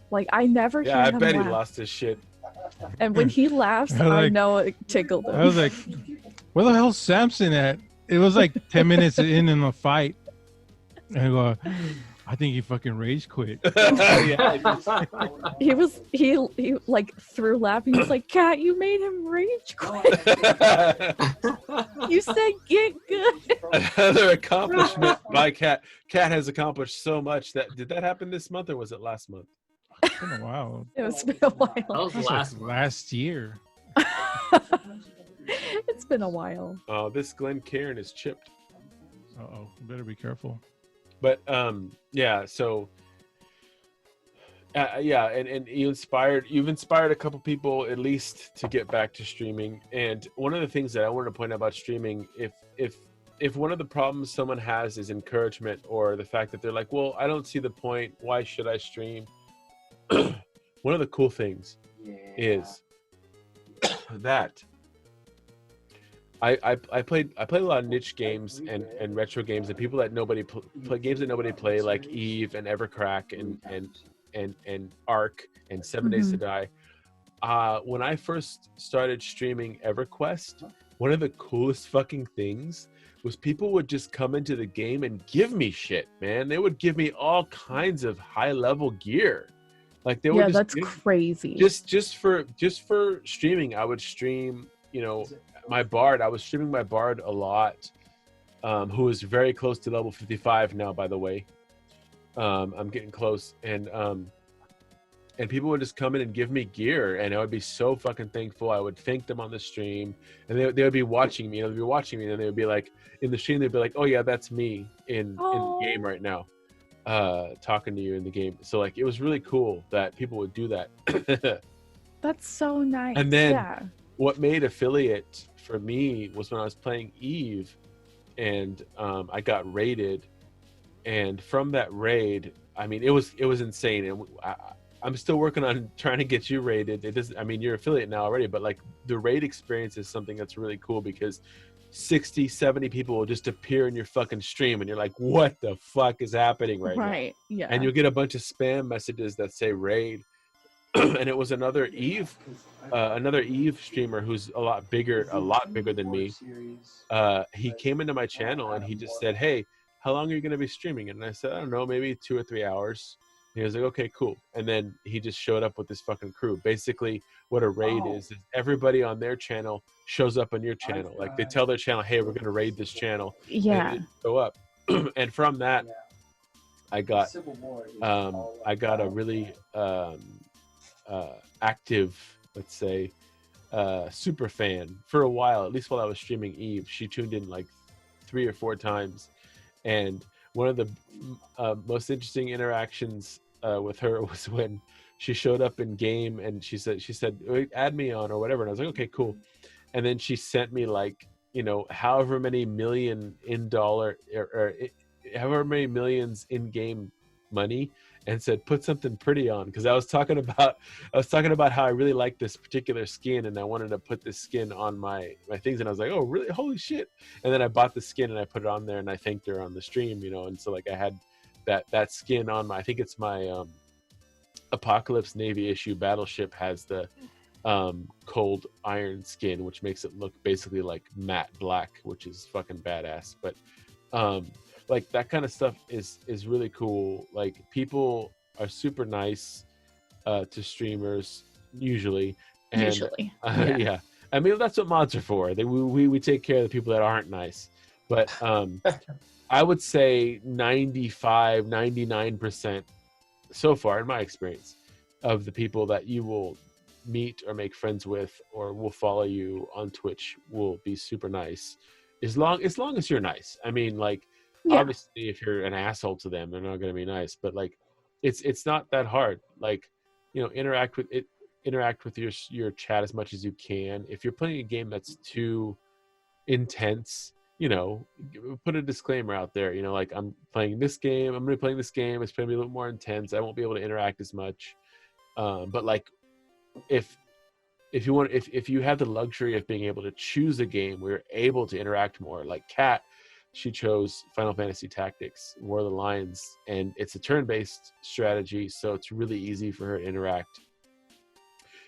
Like, I never hear him I bet laugh. he lost his shit. And when he laughs, I know it tickled him. I was like, where the hell's Samson at? It was like 10 minutes in the fight. And I go, I think he fucking rage quit. he like threw laughing. He was like, Kat, you made him rage quit. You said get good. Another accomplishment by Kat. Kat has accomplished so much. Did that happen this month or was it last month? It's been a while. It's been a while. That was last year. It's been a while. Oh, this Glen Cairn is chipped. Uh-oh, you better be careful. But so and you've inspired a couple people at least to get back to streaming. And one of the things that I wanted to point out about streaming, if one of the problems someone has is encouragement, or the fact that they're like, well, I don't see the point, why should I stream? One of the cool things is that I played a lot of niche games and retro games and people that nobody play games that nobody play, like Eve and Evercrack and Ark and 7 Days to Die. When I first started streaming EverQuest, one of the coolest fucking things was people would just come into the game and give me shit, man. They would give me all kinds of high level gear. Like they would that's crazy. Just for streaming, I would stream, my Bard. I was streaming my Bard a lot, who is very close to level 55 now, by the way. I'm getting close, and people would just come in and give me gear, and I would be so fucking thankful. I would thank them on the stream, and they would be watching me. They'd be watching me, and they would be like, in the stream, they'd be like, "Oh yeah, that's me in the game right now, talking to you in the game." So like, it was really cool that people would do that. That's so nice. And then what made Affiliate for me was when I was playing Eve, and I got raided, and from that raid, I mean, it was insane, and I'm still working on trying to get you raided. It doesn't. I mean, you're Affiliate now already, but like the raid experience is something that's really cool because 60, 70 people will just appear in your fucking stream, and you're like, what the fuck is happening right now? Right. Yeah. And you'll get a bunch of spam messages that say raid. And it was another Eve streamer who's a lot bigger than me. He came into my channel and he just said, "Hey, how long are you going to be streaming?" And I said, "I don't know, maybe 2 or 3 hours." And he was like, "Okay, cool." And then he just showed up with this fucking crew. Basically, what a raid is everybody on their channel shows up on your channel. Like they tell their channel, "Hey, we're going to raid this channel." Yeah. And show up. And from that, I got a really active, let's say, super fan for a while, at least while I was streaming Eve. She tuned in like 3 or 4 times, and one of the most interesting interactions with her was when she showed up in game and she said add me on or whatever, and I was like, okay, cool. And then she sent me like, you know, however many million in dollar or however many millions in game money, and said put something pretty on, because I was talking about how I really like this particular skin and I wanted to put this skin on my things, and I was like, oh really, holy shit. And then I bought the skin and I put it on there and I thanked her on the stream, you know. And so like I had that skin on my, I think it's my Apocalypse Navy issue battleship has the cold iron skin, which makes it look basically like matte black, which is fucking badass. But like that kind of stuff is really cool. Like people are super nice to streamers usually, and yeah. I mean, that's what mods are for. We take care of the people that aren't nice. But I would say 99% so far in my experience of the people that you will meet or make friends with or will follow you on Twitch will be super nice, as long as you're nice. I mean, like, obviously if you're an asshole to them, they're not going to be nice, but like it's not that hard. Like, you know, interact with your chat as much as you can. If you're playing a game that's too intense, you know, put a disclaimer out there, you know, like, I'm playing this game, I'm going to be playing this game, it's going to be a little more intense, I won't be able to interact as much. But like, if you have the luxury of being able to choose a game where you're able to interact more, like Kat, she chose Final Fantasy Tactics War of the Lions, and it's a turn-based strategy, so it's really easy for her to interact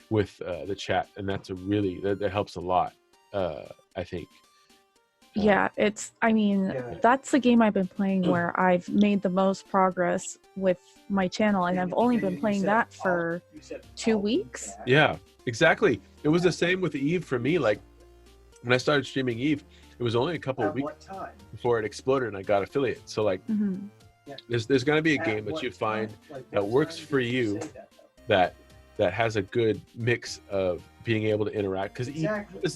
with the chat, and that's that helps a lot, I think. Yeah, that's the game I've been playing where I've made the most progress with my channel, and I've only been playing that for 2 weeks. Yeah, exactly. It was the same with Eve for me. Like, when I started streaming Eve, it was only a couple of weeks before it exploded and I got affiliate. So like, there's going to be a game that you find that works for you, that has a good mix of being able to interact, because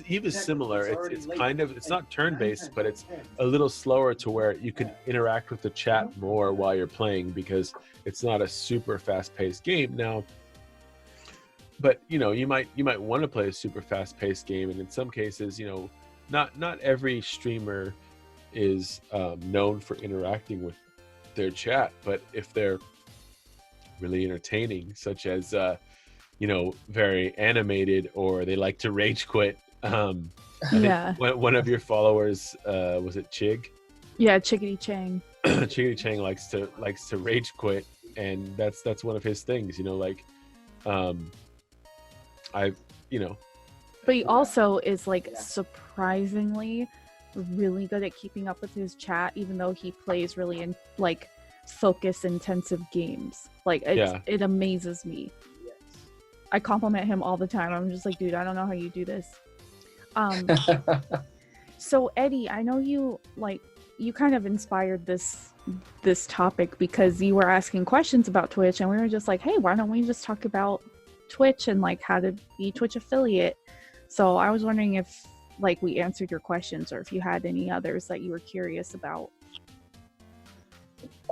Eve is similar. It's kind of, it's not turn-based, but it's a little slower to where you can interact with the chat more while you're playing, because it's not a super fast-paced game now. But you know, you might want to play a super fast-paced game, and in some cases, you know, not every streamer is known for interacting with their chat, but if they're really entertaining, such as you know, very animated, or they like to rage quit. I think one of your followers, was it Chig? Yeah, Chickadee Chang. Chickadee Chang likes to rage quit, and that's one of his things, you know, like, you know. But he also is like surprisingly really good at keeping up with his chat, even though he plays really like focus intensive games. Like it amazes me. I compliment him all the time. I'm just like, dude, I don't know how you do this. So Eddie, I know you kind of inspired this topic because you were asking questions about Twitch, and we were just like, hey, why don't we just talk about Twitch and like how to be Twitch affiliate? So I was wondering if like we answered your questions, or if you had any others that you were curious about.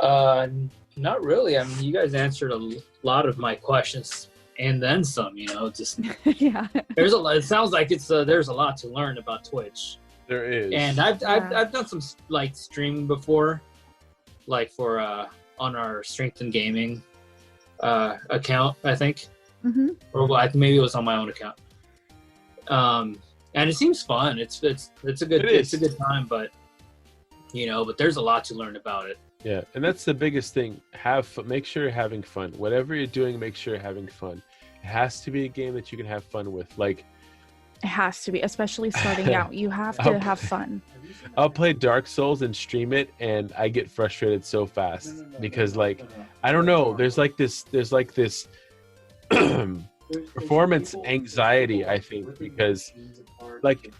Not really. I mean, you guys answered a lot of my questions and then some, you know. Just yeah. There's a lot. It sounds like there's a lot to learn about Twitch. There is. And I've done some like streaming before, like for on our Strength and Gaming account, I think. Or maybe it was on my own account. And it seems fun. It's a good time, but you know, but there's a lot to learn about it. Yeah, and that's the biggest thing. Make sure you're having fun. Whatever you're doing, make sure you're having fun. It has to be a game that you can have fun with. Like, it has to be, especially starting out. You have to have fun. I'll play Dark Souls and stream it, and I get frustrated so fast because, like, I don't know. There's like this performance anxiety, I think, because like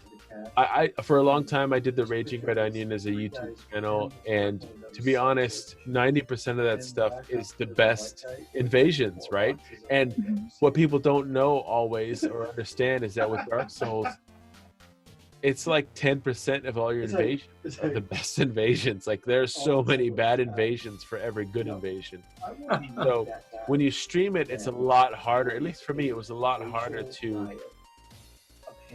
I for a long time I did the Raging Red Onion as a YouTube channel, and to be honest, 90% of that stuff is the best invasions, right? And what people don't know always or understand is that with Dark Souls, it's like 10% of all your invasions are the best invasions. Like there's so many bad invasions for every good invasion. So when you stream it, it's a lot harder. At least for me, it was a lot harder to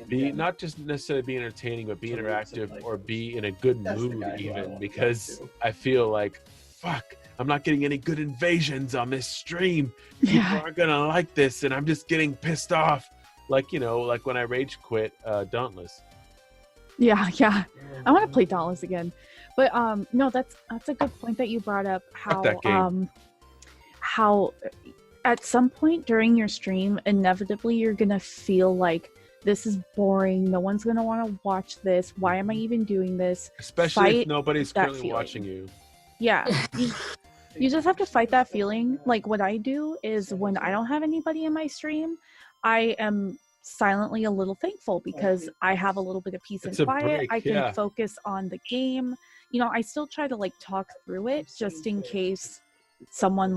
be not just necessarily be entertaining, but be interactive or be in a good mood even, because I feel like, fuck, I'm not getting any good invasions on this stream. People aren't gonna like this, and I'm just getting pissed off. Like, you know, like when I rage quit Dauntless. Yeah. I want to play Dauntless again. But no, that's a good point that you brought up. How at some point during your stream, inevitably you're gonna feel like this is boring. No one's gonna want to watch this. Why am I even doing this? Especially if nobody's currently watching you. Yeah. You just have to fight that feeling. Like what I do is when I don't have anybody in my stream, I am silently a little thankful because I have a little bit of peace and quiet. I can focus on the game. You know, I still try to like talk through it just in case someone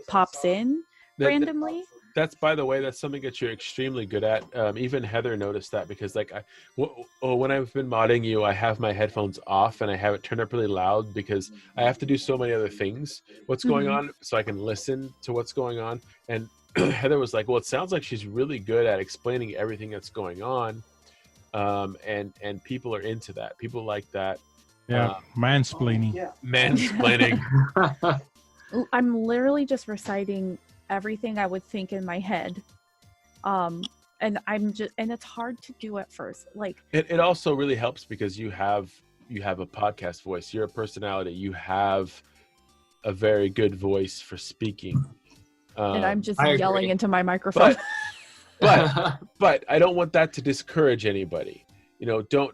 pops in randomly. That's, by the way, that's something that you're extremely good at. Even Heather noticed that, because like when I've been modding you, I have my headphones off and I have it turned up really loud because I have to do so many other things. What's going on, so I can listen to what's going on. And Heather was like, well, it sounds like she's really good at explaining everything that's going on. And people are into that. People like that. Yeah, mansplaining. Mansplaining. I'm literally just reciting everything I would think in my head. And it's hard to do at first. Like it also really helps because you have a podcast voice. You're a personality. You have a very good voice for speaking. And I'm just yelling into my microphone. But I don't want that to discourage anybody. You know,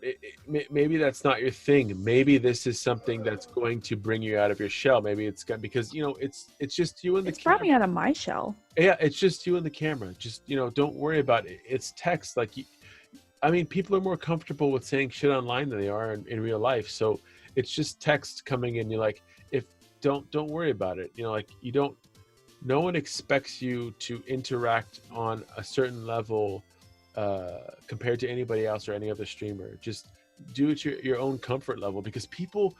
maybe that's not your thing. Maybe this is something that's going to bring you out of your shell. Maybe it's because, you know, it's just you and the camera. It's brought me out of my shell. Yeah, it's just you and the camera. Just, you know, don't worry about it. It's text. Like, I mean, people are more comfortable with saying shit online than they are in real life. So it's just text coming in. You're like, don't worry about it. You know, like no one expects you to interact on a certain level compared to anybody else or any other streamer. Just do it your own comfort level, because people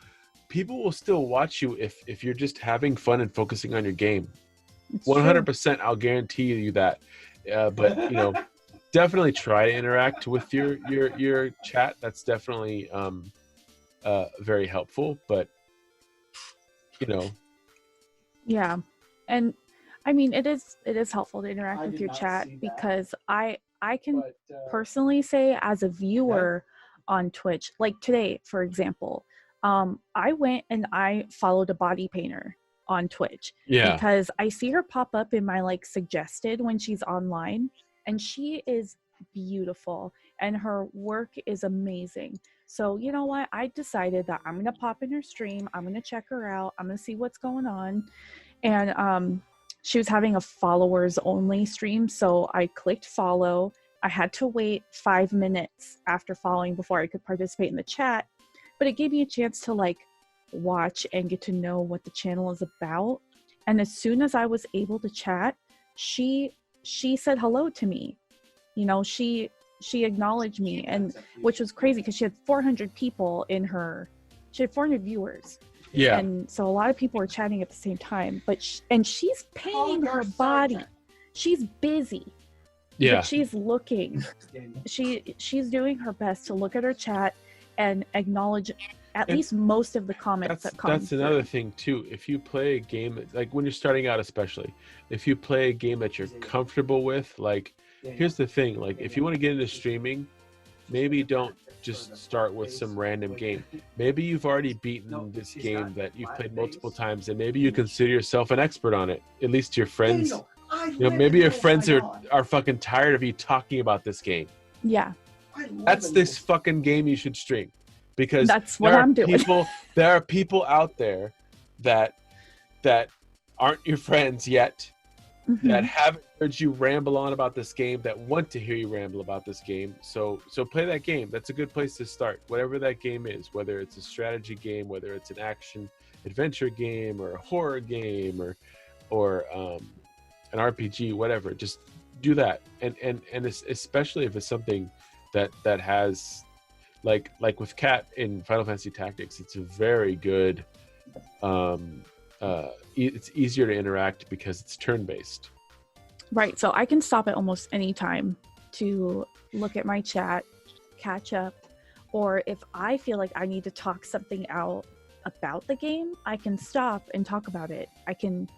will still watch you if you're just having fun and focusing on your game. 100%, I'll guarantee you that. But you know, definitely try to interact with your chat. That's definitely very helpful. But you know, yeah, and I mean, it is helpful to interact with your chat because I can personally say, as a viewer on Twitch, like today, for example, I went and I followed a body painter on Twitch because I see her pop up in my like suggested when she's online, and she is beautiful and her work is amazing. So you know what? I decided that I'm going to pop in her stream. I'm going to check her out. I'm going to see what's going on. And she was having a followers only stream, so I clicked follow. I had to wait 5 minutes after following before I could participate in the chat, but it gave me a chance to like watch and get to know what the channel is about. And as soon as I was able to chat, she said hello to me. You know, she acknowledged me, and which was crazy because she had 400 people in her. She had 400 viewers. Yeah. And so a lot of people were chatting at the same time, but she's painting her body. She's busy. Yeah. But she's looking. She's doing her best to look at her chat and acknowledge at least most of the comments that come. That's another thing too. If you play a game, like when you're starting out, especially, if you play a game that you're comfortable with, like, here's the thing, like if you want to get into streaming, maybe don't just start with some random game. Maybe you've already beaten this game that you've played multiple times, and maybe you consider yourself an expert on it. At least your friends, you know, maybe your friends are fucking tired of you talking about this game. Yeah. That's this fucking game you should stream, because that's what I'm doing. There are people out there that aren't your friends yet, that haven't heard you ramble on about this game, that want to hear you ramble about this game. So play that game. That's a good place to start, whatever that game is, whether it's a strategy game, whether it's an action adventure game, or a horror game, or an RPG, whatever. Just do that, and especially if it's something that has like with Cat in Final Fantasy Tactics, it's a very good. It's easier to interact because it's turn-based. Right. So I can stop at almost any time to look at my chat, catch up, or if I feel like I need to talk something out about the game, I can stop and talk about it. I can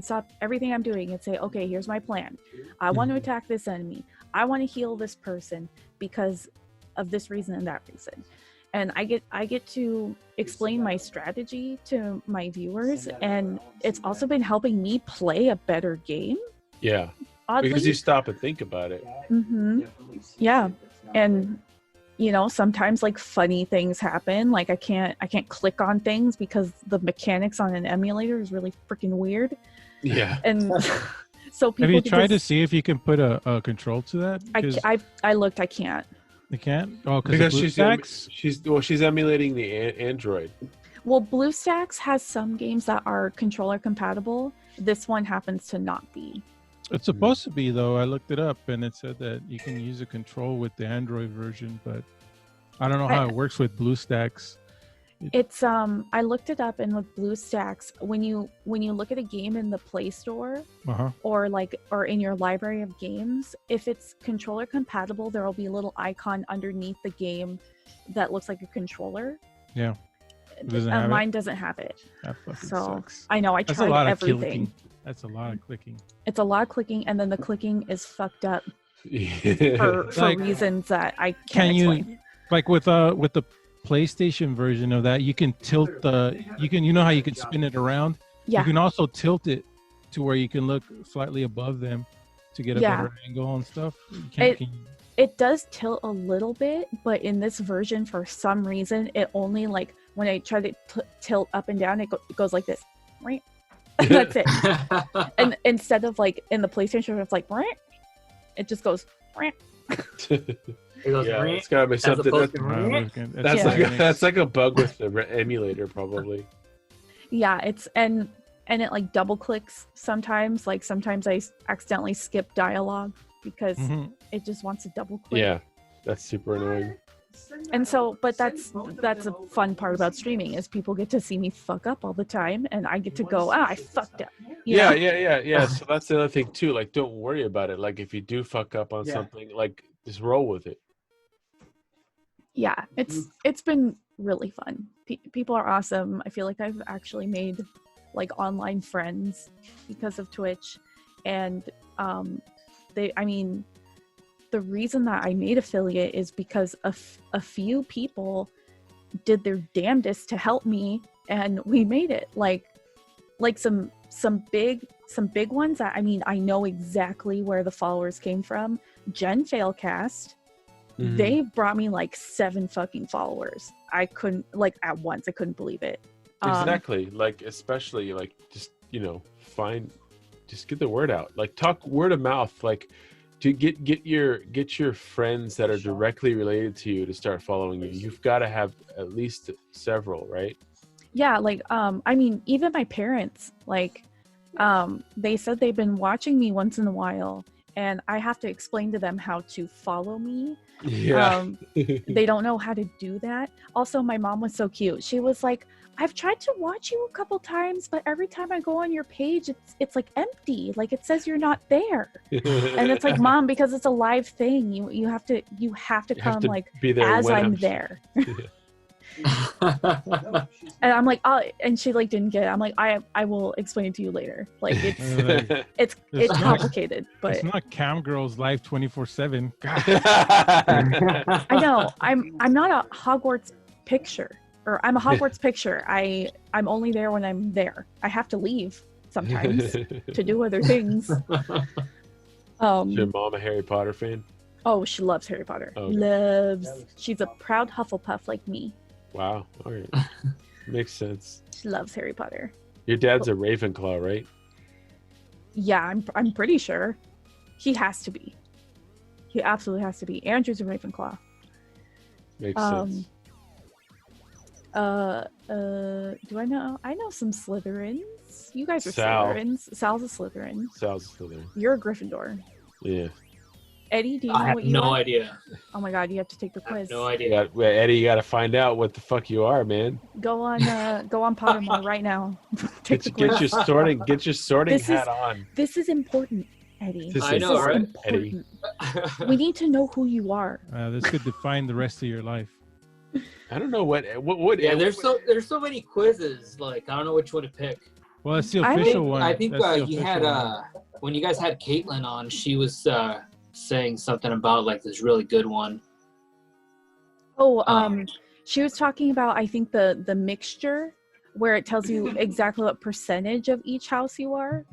stop everything I'm doing and say, okay, here's my plan. I want to attack this enemy. I want to heal this person because of this reason and that reason. And I get to explain my strategy to my viewers, and it's also been helping me play a better game. Yeah, oddly. because you stop and think about it. Mm-hmm. Yeah, and you know, sometimes like funny things happen. Like I can't click on things because the mechanics on an emulator is really freaking weird. Yeah, and so people have you tried to see if you can put a control to that? I looked. I can't. You can't? Oh, because she's emulating the Android. Well, BlueStacks has some games that are controller compatible. This one happens to not be. It's supposed to be, though. I looked it up and it said that you can use a control with the Android version, but I don't know how it works with BlueStacks. It's I looked it up, and with BlueStacks, when you look at a game in the Play Store or in your library of games, if it's controller compatible, there will be a little icon underneath the game that looks like a controller. Yeah. Mine doesn't have it. That fucking so sucks. I know I That's tried a lot everything. Of clicking. That's a lot of clicking. It's a lot of clicking, and then the clicking is fucked up for reasons that I can't explain. Like with the PlayStation version of that, you can tilt you know how you can spin it around? Yeah. You can also tilt it to where you can look slightly above them to get a better angle and stuff. It does tilt a little bit, but in this version, for some reason, it only like when I try to tilt up and down, it goes like this. Right? That's it. And instead of like in the PlayStation, it's like it just goes. It's gotta be something. That's like a bug with the emulator, probably. Yeah, it's and it like double clicks sometimes. Like sometimes I accidentally skip dialogue because it just wants to double click. Yeah, that's super annoying. And so, but that's a fun part about streaming is people get to see me fuck up all the time, and I get to go, I fucked up. Yeah. So that's the other thing too. Like, don't worry about it. Like, if you do fuck up on something, like just roll with it. Yeah, it's been really fun. People are awesome. I feel like I've actually made like online friends because of Twitch, and the reason that I made affiliate is because a few people did their damnedest to help me, and we made it. Like some big ones that I know exactly where the followers came from. Jen Failcast. They brought me like 7 fucking followers. I couldn't, like, at once, I couldn't believe it. Exactly. Like, especially like just, just get the word out. Like, talk word of mouth, like to get your friends that are directly related to you to start following you. You've got to have at least several, right? Yeah, like even my parents, like they said they've been watching me once in a while, and I have to explain to them how to follow me. Yeah. They don't know how to do that. Also, my mom was so cute. She was like, I've tried to watch you a couple times, but every time I go on your page, it's like empty. Like it says you're not there. And it's like, Mom, because it's a live thing. You have to come like be there as I'm there. And I'm like, oh, and she like didn't get it. I'm like, I will explain it to you later. Like it's complicated, but it's not Cam Girls live 24/7. I know. I'm not a Hogwarts picture, or I'm a Hogwarts picture. I'm only there when I'm there. I have to leave sometimes to do other things. Is your mom a Harry Potter fan? Oh, she loves Harry Potter. Okay. She's a proud Hufflepuff like me. Wow. All right. Makes sense. She loves Harry Potter. Your dad's a Ravenclaw, right? Yeah, I'm pretty sure. He has to be. He absolutely has to be. Andrew's a Ravenclaw. Makes sense. Do I know? I know some Slytherins. You guys are Sal. Slytherins. Sal's a Slytherin. Sal's a Slytherin. You're a Gryffindor. Yeah. Eddie, do you I know have what you no are? idea. Oh my god, you have to take the I have quiz. no idea. Eddie, you got to find out what the fuck you are, man. Go on Pottermore right now. Take the Get quiz. get your sorting This hat is- on. This is important, Eddie. This I is know, right? important. We need to know who you are. This could define the rest of your life. I don't know what Yeah, there's so many quizzes. Like I don't know which one to pick. Well, it's the I official think- one. I think That's the you official had one. when you guys had Caitlin on, she was saying something about like this really good one. Oh, she was talking about, I think, the mixture where it tells you exactly what percentage of each house you are,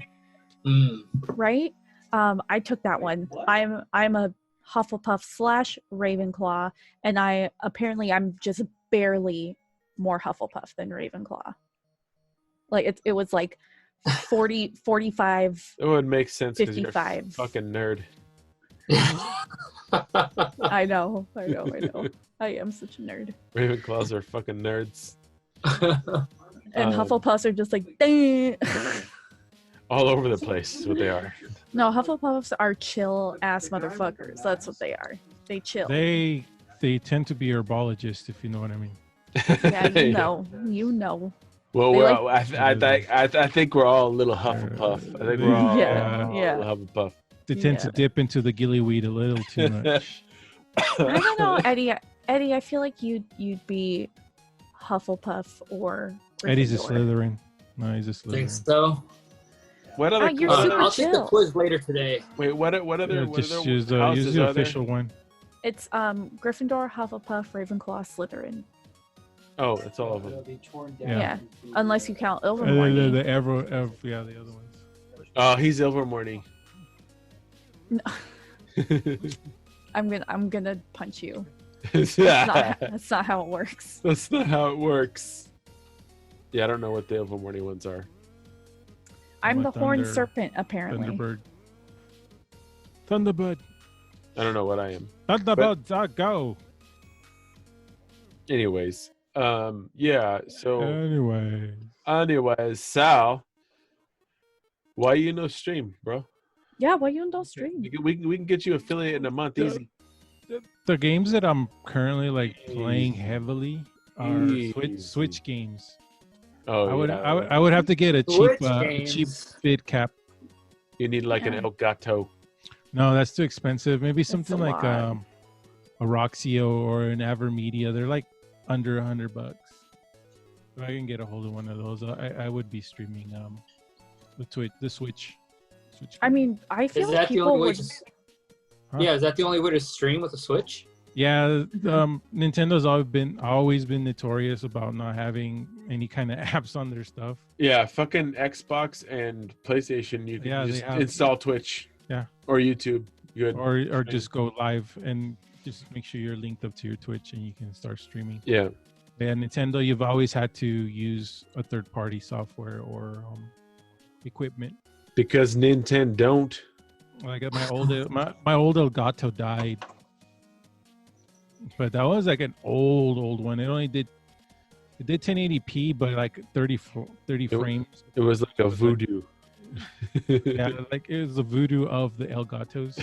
right? I took that one. I'm a Hufflepuff / Ravenclaw, and I'm just barely more Hufflepuff than Ravenclaw. Like it was like 40, 45. It would make sense because you're a 55. fucking nerd. I know. I am such a nerd. Ravenclaws are fucking nerds. And Hufflepuffs are just like, dang. All over the place is what they are. No, Hufflepuffs are chill ass motherfuckers. That's what they are. They chill. They tend to be herbologists, if you know what I mean. Yeah, you know. Well, They we're like- I think we're all a little Hufflepuff. I think we're all Yeah. a little Hufflepuff. They tend to dip into the gillyweed a little too much. I don't know, Eddie. Eddie, I feel like you'd be Hufflepuff or Gryffindor. Eddie's a Slytherin. No, he's a Think Slytherin. so? What other? You're super I'll take the chill. quiz later today. Wait, what other? Yeah, What just other use the houses are there? official one. It's Gryffindor, Hufflepuff, Ravenclaw, Slytherin. Oh, it's all of them. It'll be torn down. Yeah, unless you count The Ilvermorny. the other ones. Oh, he's Ilvermorny. No. I'm gonna punch you. That's That's not how it works. not how it works. Yeah, I don't know what the Ilvermorny ones are. I'm a the horned thunder- serpent, apparently. Thunderbird. I don't know what I am. Thunderbird, go. Anyways, yeah. So, Anyways, Sal, why you no stream, bro? Yeah, why you don't stream? We can get you affiliate in a month easy. the games that I'm currently like playing heavily are Easy. Switch games. Oh, I would have to get a cheap bid cap. You need like an El Gato. No, that's too expensive. Maybe something a like lot. a Roxio or an Avermedia. They're like under $100. If I can get a hold of one of those, I would be streaming the Switch. I mean, I feel Is like that the people only way would. to? Huh? Yeah, is that the only way to stream with a Switch? Yeah, Nintendo's always been notorious about not having any kind of apps on their stuff. Yeah, fucking Xbox and PlayStation. You can just they have- install Twitch. Yeah. Or YouTube. Good. Or just go live and just make sure you're linked up to your Twitch and you can start streaming. Yeah. Yeah, Nintendo, you've always had to use a third-party software or equipment. Because Nintendo don't. Like my old Elgato died, but that was like an old one. It did 1080p, but like 30 frames. It was like a voodoo. Yeah, like it was the voodoo of the Elgatos.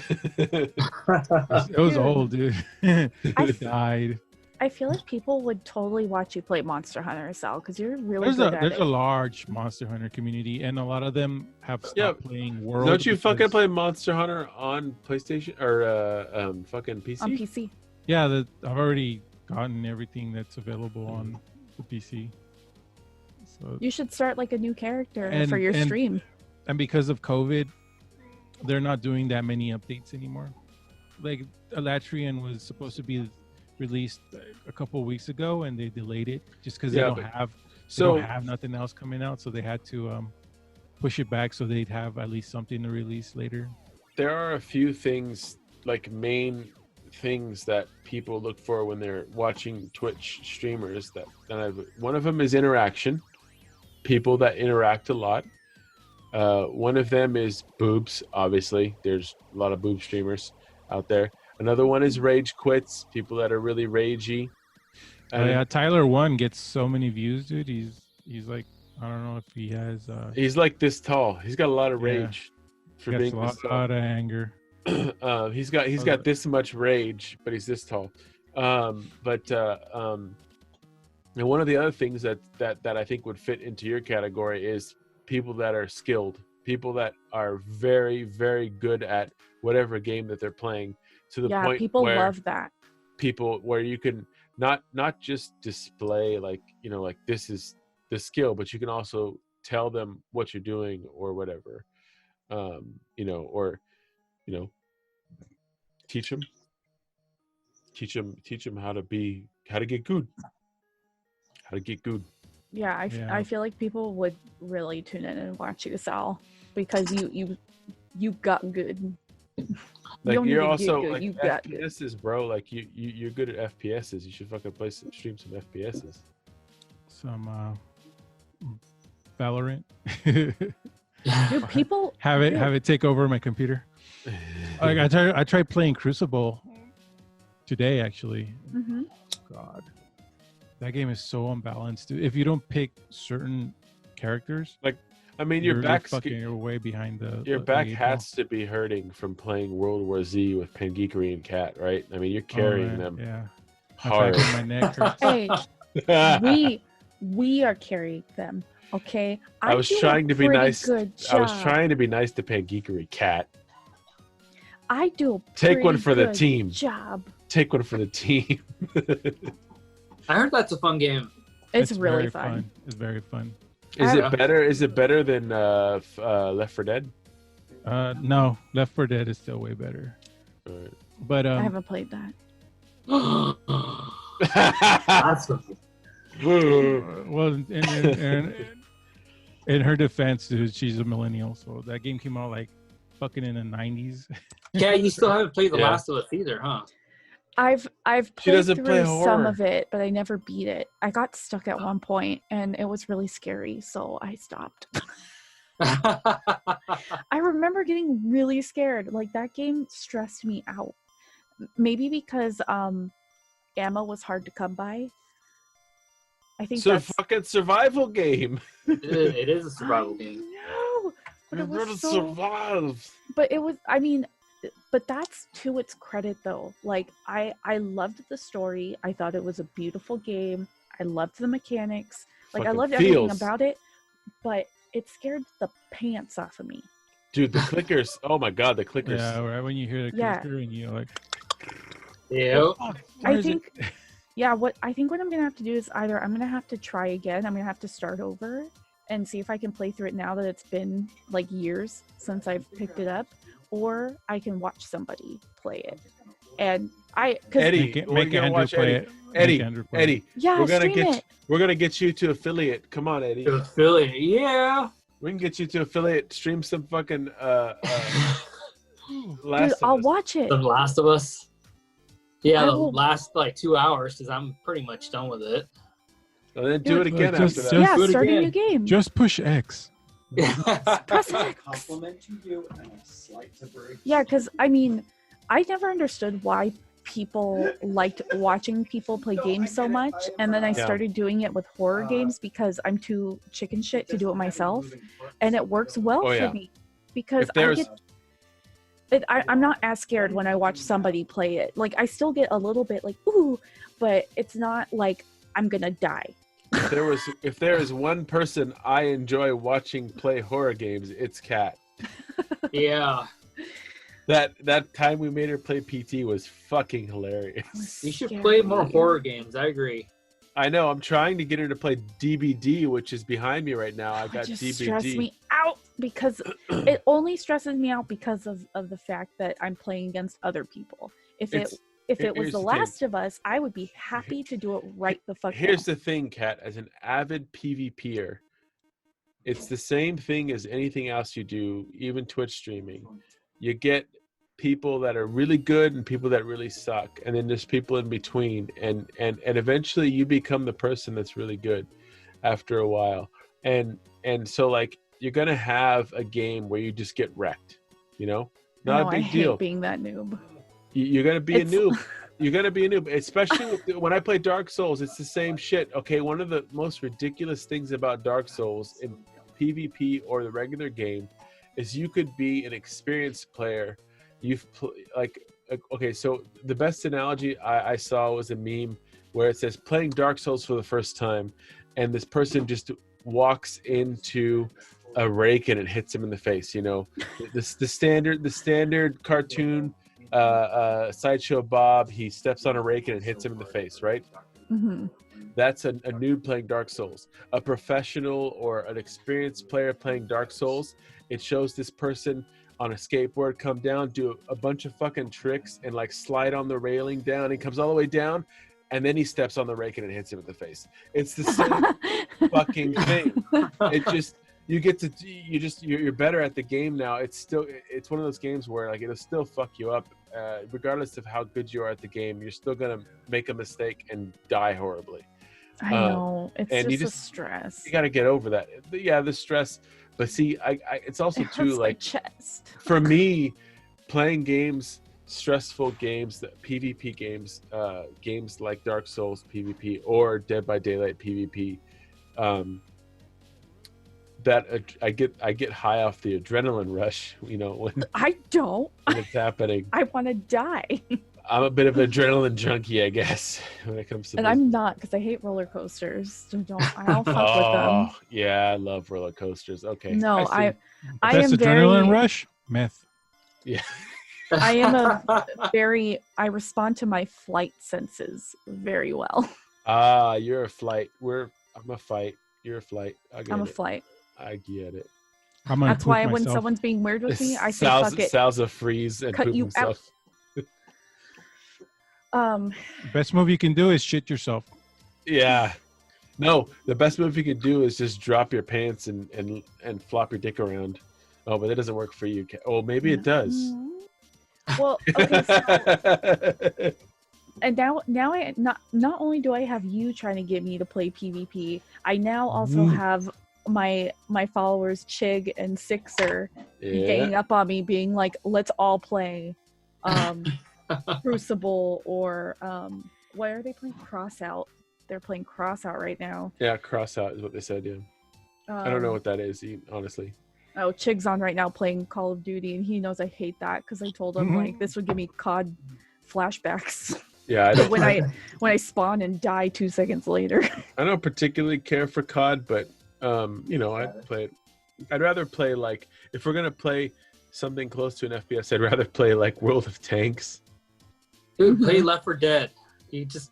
It was old, dude. It died. I feel like people would totally watch you play Monster Hunter, Sal, because you're really There's good at a it. large Monster Hunter community, and a lot of them have stopped playing World. Don't you fucking because- play Monster Hunter on PlayStation or fucking PC? On PC. Yeah, I've already gotten everything that's available on the PC. So You should start like a new character And- for your and- stream. and because of COVID, they're not doing that many updates anymore. Like Elatrian was supposed to be released a couple of weeks ago, and they delayed it just because they don't have nothing else coming out, so they had to push it back so they'd have at least something to release later. There are a few things, like main things that people look for when they're watching Twitch streamers. One of them is interaction. People that interact a lot. One of them is boobs. Obviously, there's a lot of boob streamers out there. Another one is rage quits. People that are really ragey. Yeah, Tyler One gets so many views, dude. He's like, I don't know if he has. He's like this tall. He's got a lot of Yeah. rage for He being gets this a tall. lot of anger. He's got this much rage, but he's this tall. And one of the other things that I think would fit into your category is people that are skilled, people that are very, very good at whatever game that they're playing, to the point people where love that. people where you can not just display like this is the skill, but you can also tell them what you're doing or whatever, or teach them how to get good. Yeah, I feel like people would really tune in and watch you, Sal, because you got good. Like you're also good. Like FPSs, bro. Like you're good at FPSs. You should fucking stream some FPSs. Some Valorant. Dude, people have it take over my computer. Like I tried playing Crucible today, actually. Mm-hmm. God, that game is so unbalanced. If you don't pick certain characters, like your back you're way behind your back has to be hurting from playing World War Z with Pangeekery and Cat, right? I mean, you're carrying them. Yeah, hard. My neck hurts. Hey, we are carrying them. Okay, I was trying to be nice. I was trying to be nice to Pangeekery Cat. I do. Take one for the team. Job. Take one for the team. I heard that's a fun game. It's really fun. It's very fun. Is it better than Left 4 Dead? No, Left 4 Dead is still way better. Right. But I haven't played that. That's well, in her defense, dude, she's a millennial, so that game came out like fucking in the 90s. Yeah, you still haven't played The Last of Us either, huh? I've played through some of it, but I never beat it. I got stuck at one point, and it was really scary, so I stopped. I remember getting really scared. Like, that game stressed me out. Maybe because ammo was hard to come by. I think that's a fucking survival game. It is a survival game. No, but it was survive. But it was. I mean. But that's to its credit, though. Like, I loved the story. I thought it was a beautiful game. I loved the mechanics. Like, I loved everything about it. But it scared the pants off of me. Dude, the clickers. Oh my god, the clickers. Yeah, right when you hear the clicker and you're like... Yeah. I think what I'm going to have to do is either I'm going to have to try again. I'm going to have to start over and see if I can play through it now that it's been, like, years since I've picked it up. Or I can watch somebody play it, and Eddie, make Andrew play it. Eddie, yeah, we're gonna get you to affiliate. Come on, Eddie. Affiliate, yeah. We can get you to affiliate. Stream some fucking Dude, I'll watch it. The Last of Us. Yeah, the last like 2 hours because I'm pretty much done with it. And then do it again after that. Yeah, start a new game. Just push X. Press X. Compliment to you and a slight to break. Yeah, because I mean, I never understood why people liked watching people play games so much, and then I started doing it with horror games because I'm too chicken shit to do it myself, and it works well for me because I'm not as scared when I watch somebody play it. Like, I still get a little bit like ooh, but it's not like I'm gonna die. If there is one person I enjoy watching play horror games, it's Kat. Yeah. That time we made her play PT was fucking hilarious. You should play more horror games. I agree. I know. I'm trying to get her to play DBD, which is behind me right now. I got DBD. It stresses me out because it only stresses me out because of the fact that I'm playing against other people. If it was The Last of Us, I would be happy to do it right the fuck now. Here's the thing, Kat. As an avid PvPer, it's the same thing as anything else you do, even Twitch streaming. You get people that are really good and people that really suck, and then there's people in between, and eventually you become the person that's really good after a while. And so, like, you're gonna have a game where you just get wrecked, not a big deal. I hate being that noob. You're gonna be a noob. You're gonna be a noob, especially when I play Dark Souls. It's the same shit. Okay, one of the most ridiculous things about Dark Souls in PvP or the regular game is you could be an experienced player okay, so the best analogy I saw was a meme where it says playing Dark Souls for the first time, and this person just walks into a rake and it hits him in the face. You know, the standard cartoon sideshow Bob. He steps on a rake and it hits him in the face, right? Mm-hmm. That's a noob playing Dark Souls. A professional or an experienced player playing Dark Souls, it shows this person on a skateboard come down, do a bunch of fucking tricks, and like slide on the railing down. He comes all the way down, and then he steps on the rake and it hits him in the face. It's the same fucking thing. It just you're better at the game now. It's one of those games where like it'll still fuck you up, regardless of how good you are at the game. You're still gonna make a mistake and die horribly. I know, it's just a stress. You got to get over that. Yeah, the stress. But see, it's also it too hurts like my chest. For me, playing games, stressful games, PvP games, games like Dark Souls PvP or Dead by Daylight PvP, that I get high off the adrenaline rush. You know, when I don't. When it's happening. I want to die. I'm a bit of an adrenaline junkie, I guess, when it comes to. And I'm not, because I hate roller coasters. So I'll fuck with them. Yeah, I love roller coasters. Okay. No, I am adrenaline rush myth. Yeah. I am I respond to my flight senses very well. You're a flight. I'm a fight. You're a flight. I'm a flight. I get it. That's why when someone's being weird with me, I say fuck it. Sal's a freeze and cut poop you himself. Best move you can do is shit yourself. Yeah. No, the best move you can do is just drop your pants and flop your dick around. Oh, but that doesn't work for you. Oh, maybe it does. Well, okay. So, and now I not only do I have you trying to get me to play PvP, I now also have my followers Chig and Sixer ganging up on me, being like, "Let's all play Crucible or what are they playing? Crossout. They're playing Crossout right now." Yeah, Crossout is what they said. Yeah, I don't know what that is, honestly. Oh, Chig's on right now playing Call of Duty, and he knows I hate that because I told him like this would give me COD flashbacks. Yeah, I don't, when I spawn and die 2 seconds later. I don't particularly care for COD, but you know, I'd play it. I'd rather play like if we're gonna play something close to an FPS, I'd rather play like World of Tanks. Dude, play Left 4 Dead. It's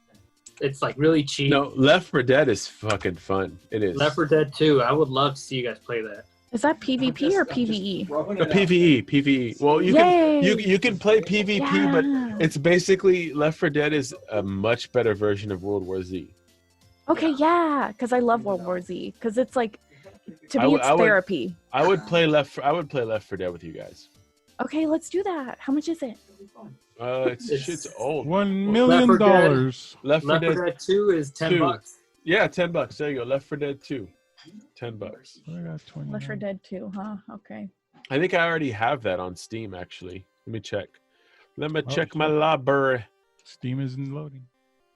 like really cheap. No, Left 4 Dead is fucking fun. It is. Left 4 Dead 2. I would love to see you guys play that. Is that PvP or PvE? PvE. Well, you can play PvP, but it's basically Left 4 Dead is a much better version of World War Z. Okay, yeah, because I love World War Z. Because it's like, to me, it's therapy. I would play Left 4 Dead with you guys. Okay, let's do that. How much is it? It's old. $1 million. Left 4 Dead 2 is $10. Yeah, $10. There you go. Left 4 Dead 2. $10. Left 4 Dead 2, huh? Okay. I think I already have that on Steam, actually. Let me check. Check my library. Steam isn't loading.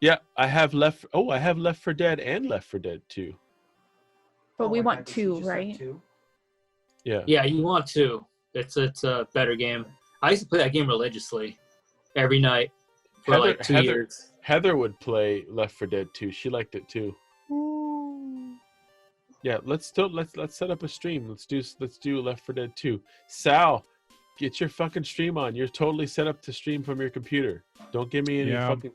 Yeah, I have Left 4 Dead and Left 4 Dead 2. But we want 2, right? Yeah. Yeah, you want 2. It's a better game. I used to play that game religiously every night for like 2 years. Heather would play Left 4 Dead 2. She liked it too. Yeah, let's set up a stream. Let's do Left 4 Dead 2. Sal, get your fucking stream on. You're totally set up to stream from your computer. Don't give me any fucking.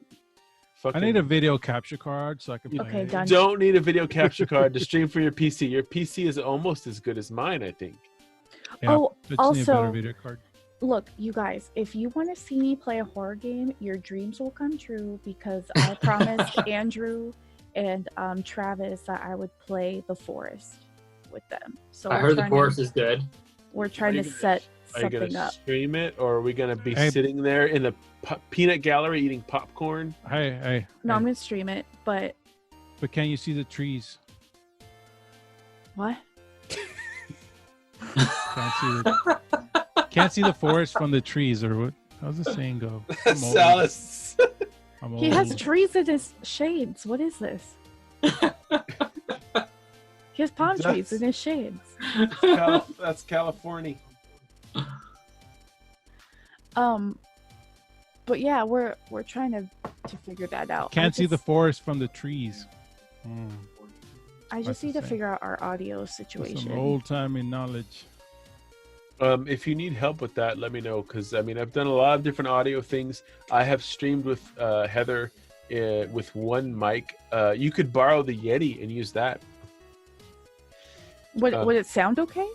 I need a video capture card so I can play. Okay, done. Don't need a video capture card to stream for your PC. Your PC is almost as good as mine, I think. Yeah, also, video card. Look, you guys, if you want to see me play a horror game, your dreams will come true because I promised Andrew and Travis that I would play The Forest with them. So I heard The Forest is good. We're trying to set something up. Are you gonna stream it, or are we gonna be sitting there in the peanut gallery eating popcorn? Hey. No, I'm gonna stream it, but can you see the trees? What? Can't see the forest from the trees, or what? How's the saying go? Salas. He has trees in his shades. What is this? He has palm trees in his shades. That's California. But yeah, we're trying to figure that out. Can't see the forest from the trees. I just need to figure out our audio situation. Some old-timey knowledge. If you need help with that, let me know, because I mean I've done a lot of different audio things. I have streamed with Heather with one mic. You could borrow the Yeti and use that. Would it sound okay?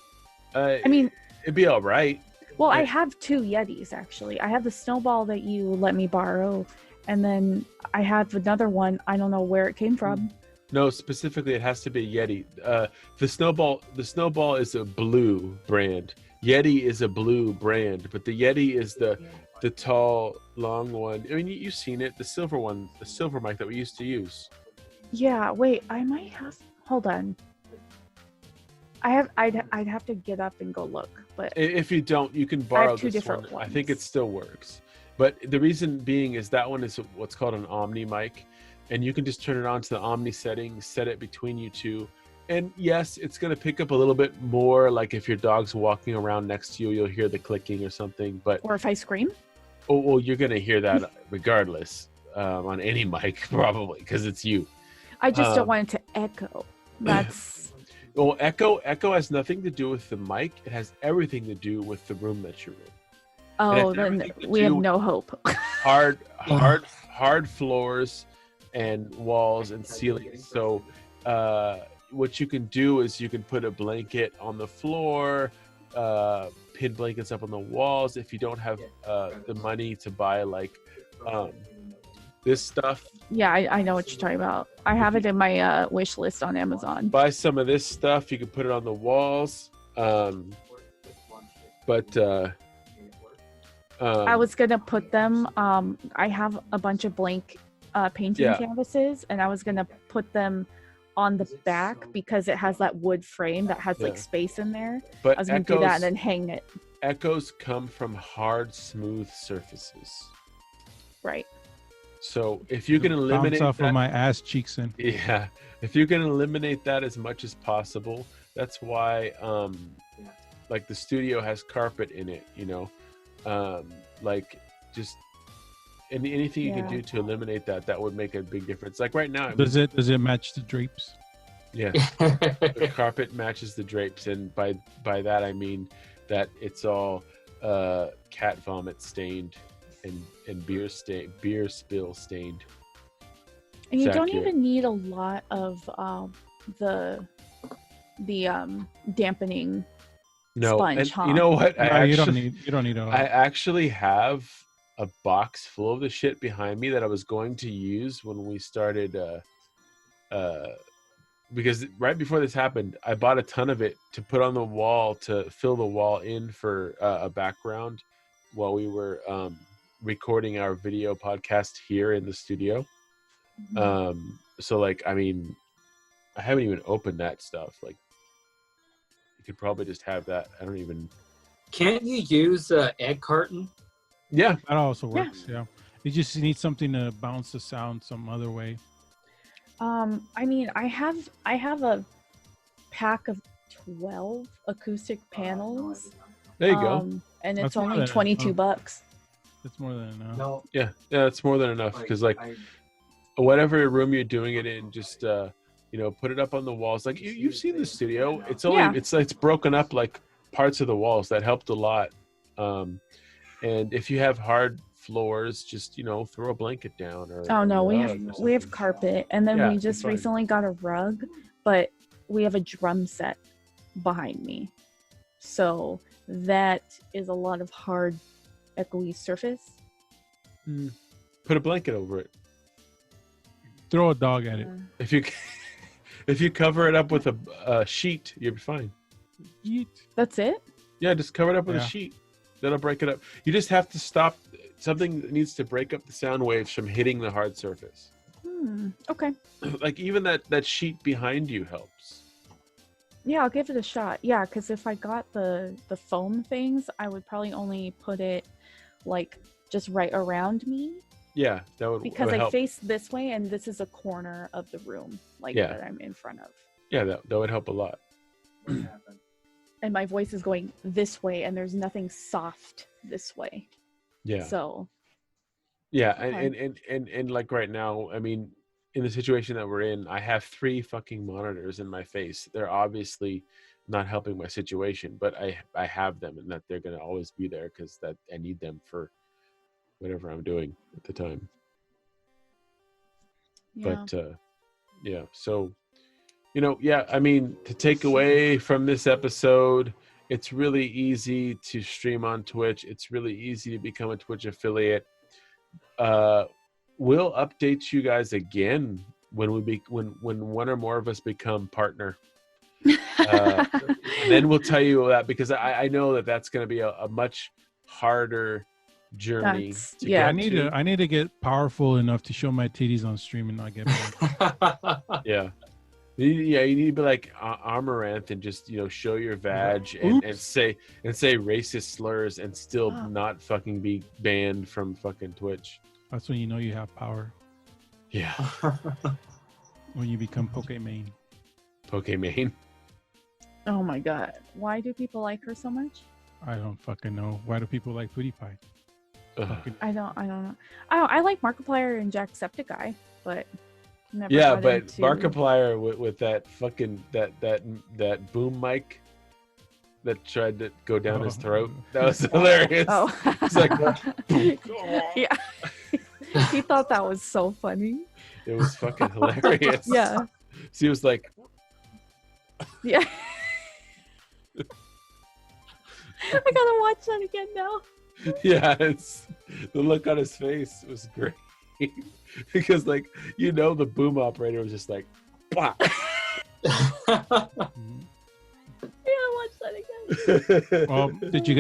I mean, it'd be all right. Well, I have 2 Yetis actually. I have the snowball that you let me borrow, and then I have another one. I don't know where it came from. No, specifically, it has to be a Yeti. The snowball is a blue brand. Yeti is a blue brand, but the Yeti is the tall, long one. I mean, you've seen it, the silver one, the silver mic that we used to use. Yeah. Wait, I might have. Hold on. I'd have to get up and go look. But if you don't, you can borrow 2 this different one. ones. I think it still works. But the reason being is that one is what's called an Omni mic, and you can just turn it on to the Omni settings, set it between you two. And yes, it's going to pick up a little bit more, like if your dog's walking around next to you, you'll hear the clicking or something. But or if I scream? Oh, well, you're going to hear that regardless on any mic, probably, because it's you. I just don't want it to echo. That's... Well, echo has nothing to do with the mic. It has everything to do with the room that you're in. Oh, then we have no hope. hard floors and walls and ceilings. So what you can do is you can put a blanket on the floor, pin blankets up on the walls. If you don't have the money to buy like this stuff. Yeah, I know what you're talking about. I have it in my wish list on Amazon. Buy some of this stuff. You can put it on the walls. I was gonna put them. I have a bunch of blank painting canvases, and I was gonna put them on the back because it has that wood frame that has like space in there. But I was gonna do that and then hang it. Echoes come from hard, smooth surfaces. Right. So if you can eliminate off that, of my ass cheeks in. Yeah, if you can eliminate that as much as possible, that's why like the studio has carpet in it, you know, like just anything you can do to eliminate that would make a big difference. Like right now, does it match the drapes? Yeah, the carpet matches the drapes, and by that I mean that it's all cat vomit stained. And beer spill stained. And you don't even need a lot of the dampening sponge. And huh? you know what? You don't need a lot. I actually have a box full of the shit behind me that I was going to use when we started. Because right before this happened, I bought a ton of it to put on the wall to fill the wall in for a background while we were recording our video podcast here in the studio. So like, I mean, I haven't even opened that stuff. Like, you could probably just have that. I don't even. Can't you use egg carton? Yeah, that also works. Yeah, you just need something to bounce the sound some other way. I mean, I have a pack of 12 acoustic panels. There you go. And it's only $22. That's more than enough. No. Yeah, it's more than enough because like whatever room you're doing it in, just you know, put it up on the walls. Like you've seen the studio. It's only it's broken up like parts of the walls. That helped a lot. And if you have hard floors, just, you know, throw a blanket down or we have carpet, and then we just recently got a rug, but we have a drum set behind me, so that is a lot of hard echoey surface. Put a blanket over it. Throw a dog at it. If you cover it up with a sheet, you'll be fine. That's it? Yeah, just cover it up with a sheet. That'll break it up. You just have to stop. Something that needs to break up the sound waves from hitting the hard surface. Okay. Like even that sheet behind you helps. Yeah, I'll give it a shot. Yeah, because if I got the foam things, I would probably only put it like just right around me. Yeah, that would because I help. Face this way, and this is a corner of the room, like that I'm in front of. Yeah, that would help a lot. And my voice is going this way, and there's nothing soft this way. Yeah. So. Yeah, Okay. and like right now, I mean, in the situation that we're in, I have 3 fucking monitors in my face. They're obviously not helping my situation, but I have them, and that they're gonna always be there because that I need them for whatever I'm doing at the time. Yeah. But yeah, so I mean, to take away from this episode, it's really easy to stream on Twitch. It's really easy to become a Twitch affiliate. We'll update you guys again when when one or more of us become partner. And then we'll tell you that, because I know that's going to be a much harder journey to yeah. get I need to get powerful enough to show my titties on stream and not get banned. Yeah. Yeah, you need to be like Amaranth and just show your vag and say racist slurs and still not fucking be banned from fucking Twitch. That's when you know you have power. Yeah. When you become Pokemon. Pokemon. Oh my god. Why do people like her so much? I don't fucking know. Why do people like PewDiePie? I don't know. I like Markiplier and Jacksepticeye, but never yeah, got but into... Markiplier with that fucking that boom mic that tried to go down his throat. That was hilarious. Oh. It's like yeah. He thought that was so funny. It was fucking hilarious. Yeah. So he was like, yeah. I gotta watch that again now. Yeah, the look on his face was great. Because the boom operator was just like, "Blah." Yeah, watch that again. Well, did you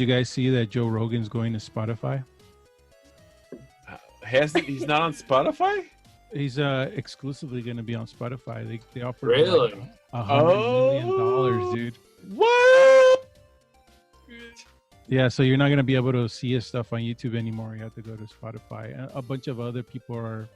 guys see that Joe Rogan's going to Spotify? He's not on Spotify? He's exclusively going to be on Spotify. They offered Really? him like $100 million, dude. What? Yeah, so you're not going to be able to see his stuff on YouTube anymore. You have to go to Spotify. And a bunch of other people are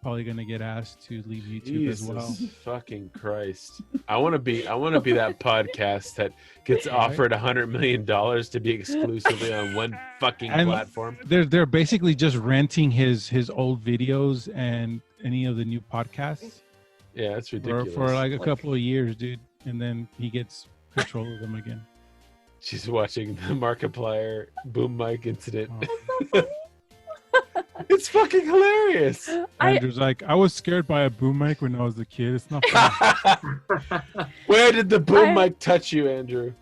probably going to get asked to leave YouTube Jesus as well. Fucking Christ. I want to be that podcast that gets offered $100 million to be exclusively on one fucking platform. They're basically just renting his old videos and any of the new podcasts. Yeah, that's ridiculous. For like a couple of years, dude. And then he gets control of them again. She's watching the Markiplier boom mic incident. Oh. It's fucking hilarious. Andrew's like, I was scared by a boom mic when I was a kid. It's not funny. Where did the boom mic touch you, Andrew?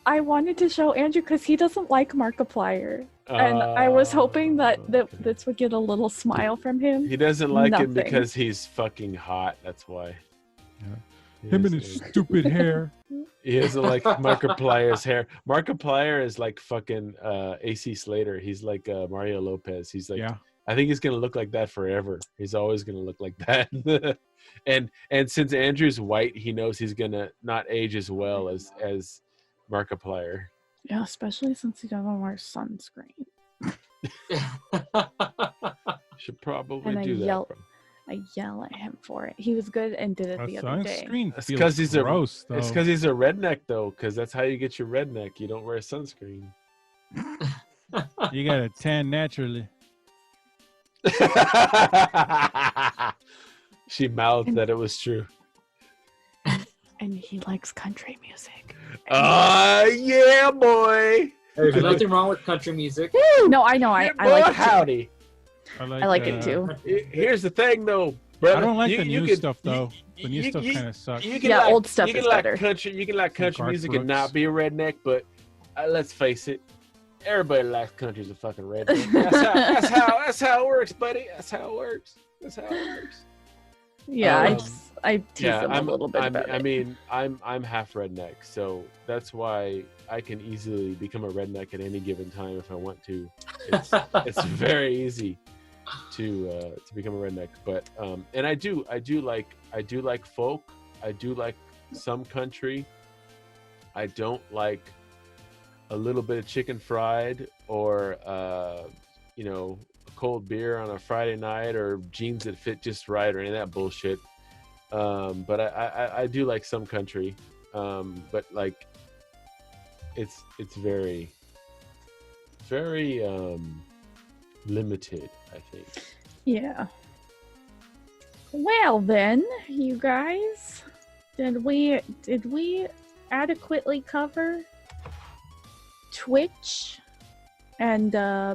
I wanted to show Andrew because he doesn't like Markiplier. And I was hoping that this would get a little smile from him. He doesn't like him because he's fucking hot. That's why. Yeah. Him and his stupid hair. He doesn't like Markiplier's hair. Markiplier is like fucking AC Slater. He's like Mario Lopez. He's like, I think he's gonna look like that forever. He's always gonna look like that. and since Andrew's white, he knows he's gonna not age as well as Markiplier. Yeah, especially since he doesn't wear sunscreen. Should probably do that. I yell at him for it. He was good and did it the other day. It's because he's gross, it's because he's a redneck, though. Because that's how you get your redneck. You don't wear sunscreen. You got to tan naturally. She mouthed that it was true. And he likes country music. Yeah, boy. There's nothing wrong with country music. No, I know. I like it too. Howdy. I like it too. Here's the thing, though, brother. I don't like the new stuff, though. The new stuff kind of sucks. Old stuff is better. You can like country music and not be a redneck, but let's face it, everybody likes country's a fucking redneck. That's how it works, buddy. That's how it works. Yeah, I tease them a little bit about it. I mean, I'm half redneck, so that's why I can easily become a redneck at any given time if I want to. It's very easy to become a redneck, but and I do like folk. I do like some country. I don't like a little bit of chicken fried or a cold beer on a Friday night or jeans that fit just right or any of that bullshit. But I do like some country, but like it's very very limited, I think. Yeah. Well then, you guys, did we adequately cover Twitch and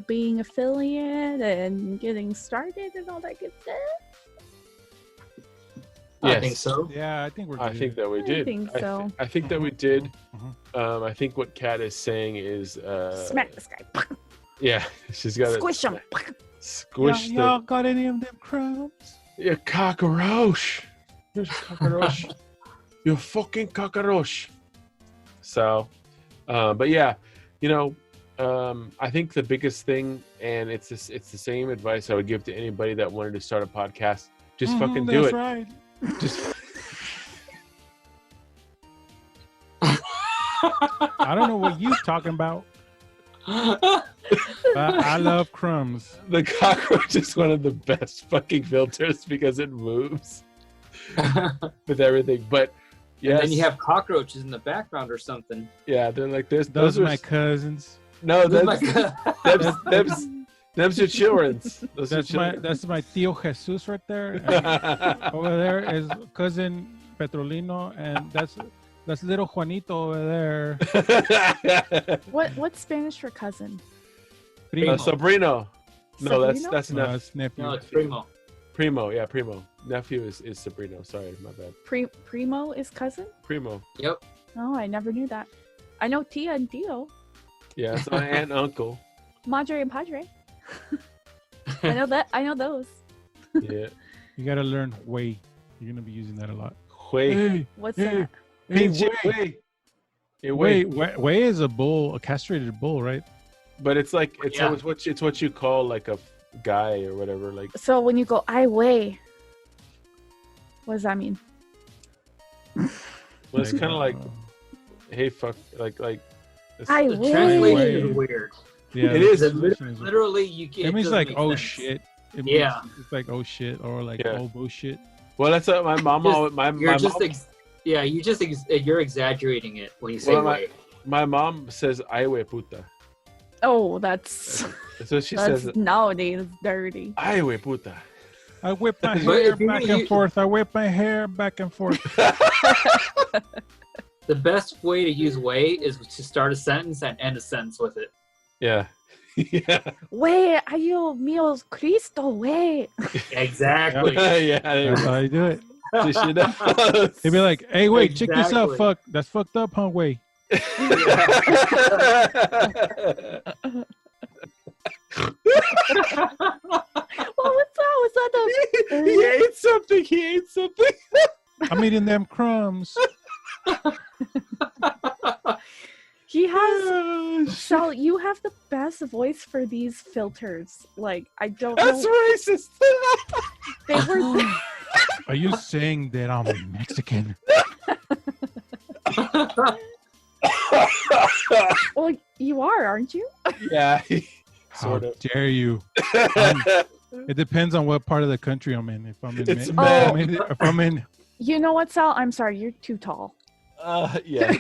being affiliate and getting started and all that good stuff? Yes. I think so. Yeah, I think we're. I good. think that we did. I think so. I think that we did. Mhm. I think what Kat is saying is Smack this guy. yeah, she's got Squish him. Squish Y'all got any of them crumbs? You cockroach. You're a cockroach. You fucking cockroach. So, but yeah, you know, I think the biggest thing, and it's the same advice I would give to anybody that wanted to start a podcast. Just fucking do it. That's right. Just I don't know what you talking about. But I love crumbs. the cockroach is one of the best fucking filters because it moves with everything. But yes, And then you have cockroaches in the background or something. yeah, they're like this. Those are are my cousins. no, Those are them's your children's. Those are That's my tío Jesus right there. And over there is cousin Petrolino, and that's little Juanito over there. What's Spanish for cousin? Primo. Sobrino. No, Sobrino? that's No, nephew. it's nephew. No, it's primo. Primo, yeah, primo. Nephew is Sobrino. Sorry, my bad. Primo is cousin? Primo. Yep. Oh, I never knew that. I know Tia and Tio. Yeah, it's my aunt and uncle. Madre and Padre. I know that. I know those. Yeah. You gotta learn way. You're gonna be using that a lot. Way. Hey, What's hey, that? hey, Way. Hey, way. Way is a bull, a castrated bull, right? But it's like it's Yeah. always what you call like a guy or whatever. Like So when you go, I weigh, what does that mean? well, it's kind of like uh, hey fuck like it's- I The weigh. translation is weird. yeah, It the is. translation is- Literally, you can't. It means doesn't like make oh sense. shit. It Yeah. means, it's like oh shit or like Yeah. oh bullshit. well, that's what my mom. You're exaggerating it when you say Well, way. my mom says "ay we puta." Oh, that's So she that's says nowadays dirty. "ay we puta." I whip my But hair if you- back and forth. I whip my hair back and forth. The best way to use way is to start a sentence and end a sentence with it. Yeah. Yeah. Way, ayo mío Cristo, way. Exactly. Yeah. That's how you do it. So she knows. They'd be like, "Hey, wait, check this out, Exactly. fuck. That's fucked up, huh? Wait." What was that? Was that the? He ate something. He ate something. I'm eating them crumbs. He has. Sal, you have the best voice for these filters. Like I don't That's know. racist. They were. Are you saying that I'm Mexican? Well, you are, aren't you? Yeah. How Sort of. dare you? It depends on what part of the country I'm in. If I'm in, It's if I'm in, You know what, Sal? I'm sorry. You're too tall. Yeah.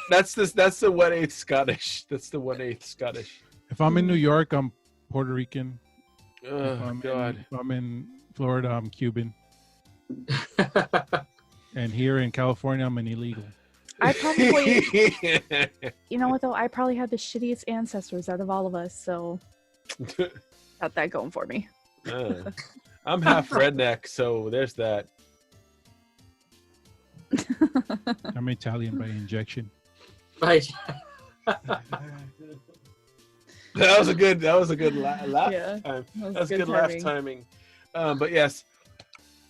That's the 1/8 Scottish. That's the 1/8 Scottish. if I'm in New York, I'm Puerto Rican. If Oh God. if I'm in Florida, I'm Cuban. And here in California, I'm an illegal. I probably. You know what though? I probably had the shittiest ancestors out of all of us, so got that going for me. I'm half redneck, so there's that. I'm Italian by injection. Right. That was a good laugh. Yeah, Time. that was That's good good laugh timing. timing. But yes,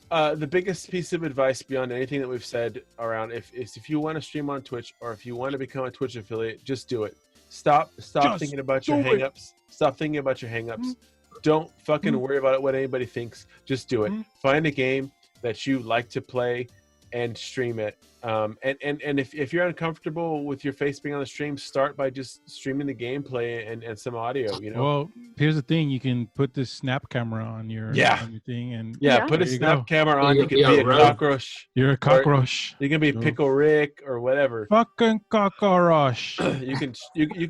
the biggest piece of advice beyond anything that we've said around if you want to stream on Twitch or if you want to become a Twitch affiliate, just do it. Stop Just thinking about your do it. hangups. Stop thinking about your hangups. Don't fucking worry about what anybody thinks. Just do it. Find a game that you like to play and stream it. And if you're uncomfortable with your face being on the stream, start by just streaming the gameplay and some audio. Well, here's the thing: you can put this snap camera on your thing, and put a snap camera on. You can be a cockroach. You're a cockroach. You can be Pickle Rick or whatever. Fucking cockroach. You can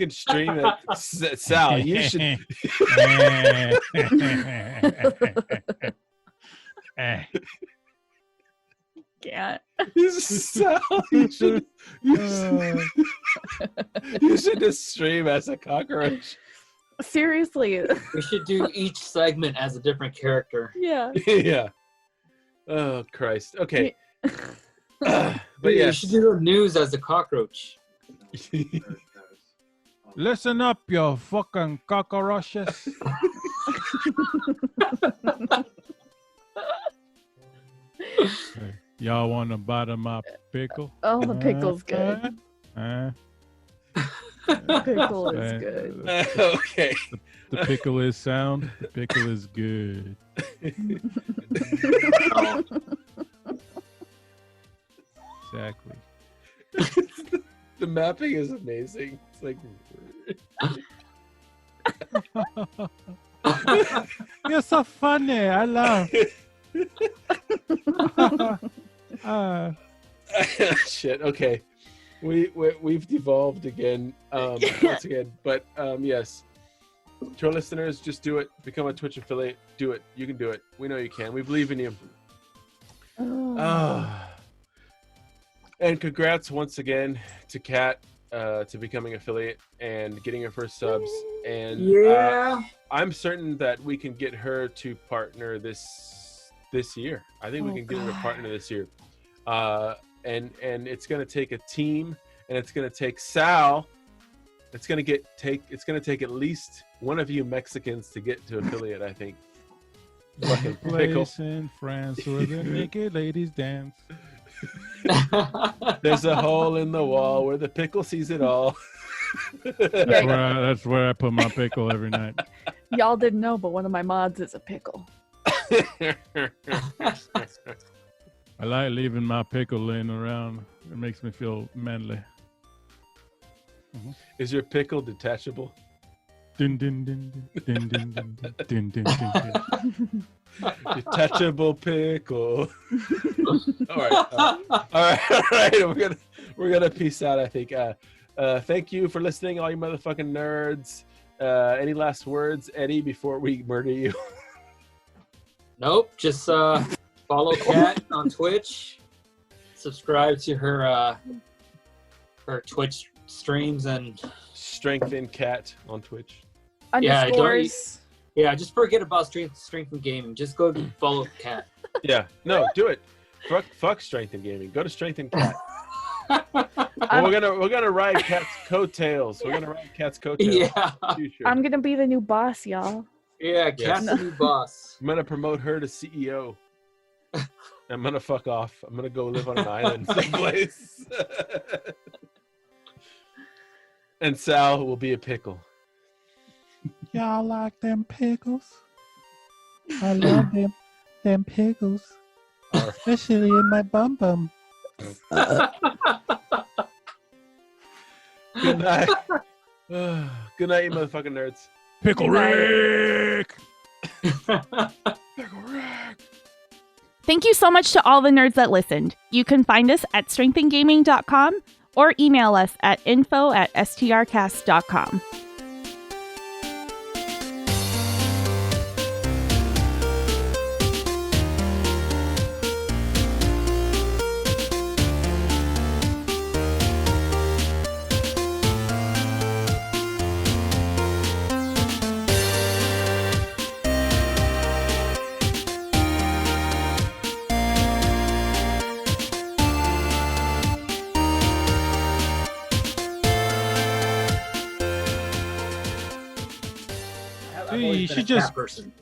stream it. Sal, you should. Can't. Sal, you should just stream as a cockroach. Seriously. We should do each segment as a different character. Yeah. Yeah. Oh Christ. Okay. But yeah, you should do the news as a cockroach. Listen up, you fucking cockroaches. Y'all want to bottom my pickle? Oh, the pickle's good. The pickle is good. Okay. The pickle is sound. The pickle is good. Exactly. The mapping is amazing. It's like you're so funny. I love. Shit. Okay. We've devolved again. Once again. But yes. To our listeners, just do it. Become a Twitch affiliate. Do it. You can do it. We know you can. We believe in you. And congrats once again to Kat to becoming affiliate and getting her first subs. And I'm certain that we can get her to partner this year. I think we can get her to partner this year. And it's going to take a team, and it's going to take Sal. It's going to take at least one of you Mexicans to get to affiliate, I think. Fucking place in France where the naked ladies dance. There's a hole in the wall where the pickle sees it all. That's where I put my pickle every night. Y'all didn't know, but one of my mods is a pickle. I like leaving my pickle laying around. It makes me feel manly. Mm-hmm. Is your pickle detachable? Dun, dun, dun, dun, dun, dun, dun, dun, dun, dun. Detachable pickle. All right. We're gonna peace out. I think. Thank you for listening, all you motherfucking nerds. Any last words, Eddie, before we murder you? Nope. Just follow Kat on Twitch. Subscribe to her Twitch streams and Strengthen Cat on Twitch. Underscores. Just forget about strength and gaming. Just go follow Kat. Yeah, no, do it. Fuck Strength and Gaming. Go to Strength and Cat. We're gonna ride Cat's coattails. We're gonna ride Cat's coattails. Yeah. I'm gonna be the new boss, y'all. Yeah, Cat's the new boss. I'm gonna promote her to CEO. I'm gonna fuck off. I'm gonna go live on an island someplace. And Sal will be a pickle. Y'all like them pickles? I love them pickles. Especially in my bum bum. Good night. Good night, you motherfucking nerds. Pickle Rick! Pickle Rick! Thank you so much to all the nerds that listened. You can find us at strengthandgaming.com or email us at info@strcast.com.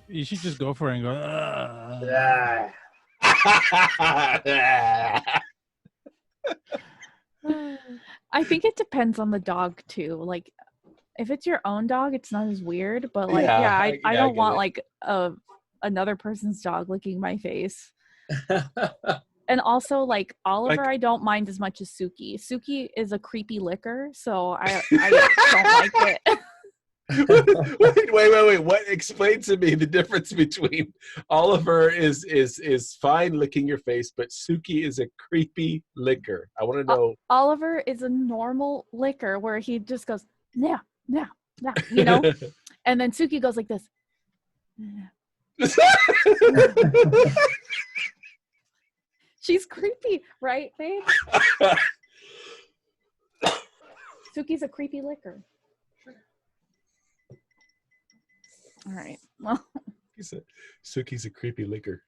You should just go for it and go. I think it depends on the dog too. Like, if it's your own dog, it's not as weird. But like, I don't want like another person's dog licking my face. And also, like, Oliver, Like- I don't mind as much as Suki. Suki is a creepy licker, so I don't like it. wait. What? Explain to me the difference between Oliver is fine licking your face, but Suki is a creepy licker. I want to know. Oliver is a normal licker where he just goes, yeah, you know? And then Suki goes like this. She's creepy, right, babe? Suki's a creepy licker. All right. Well, Suki's a creepy licker.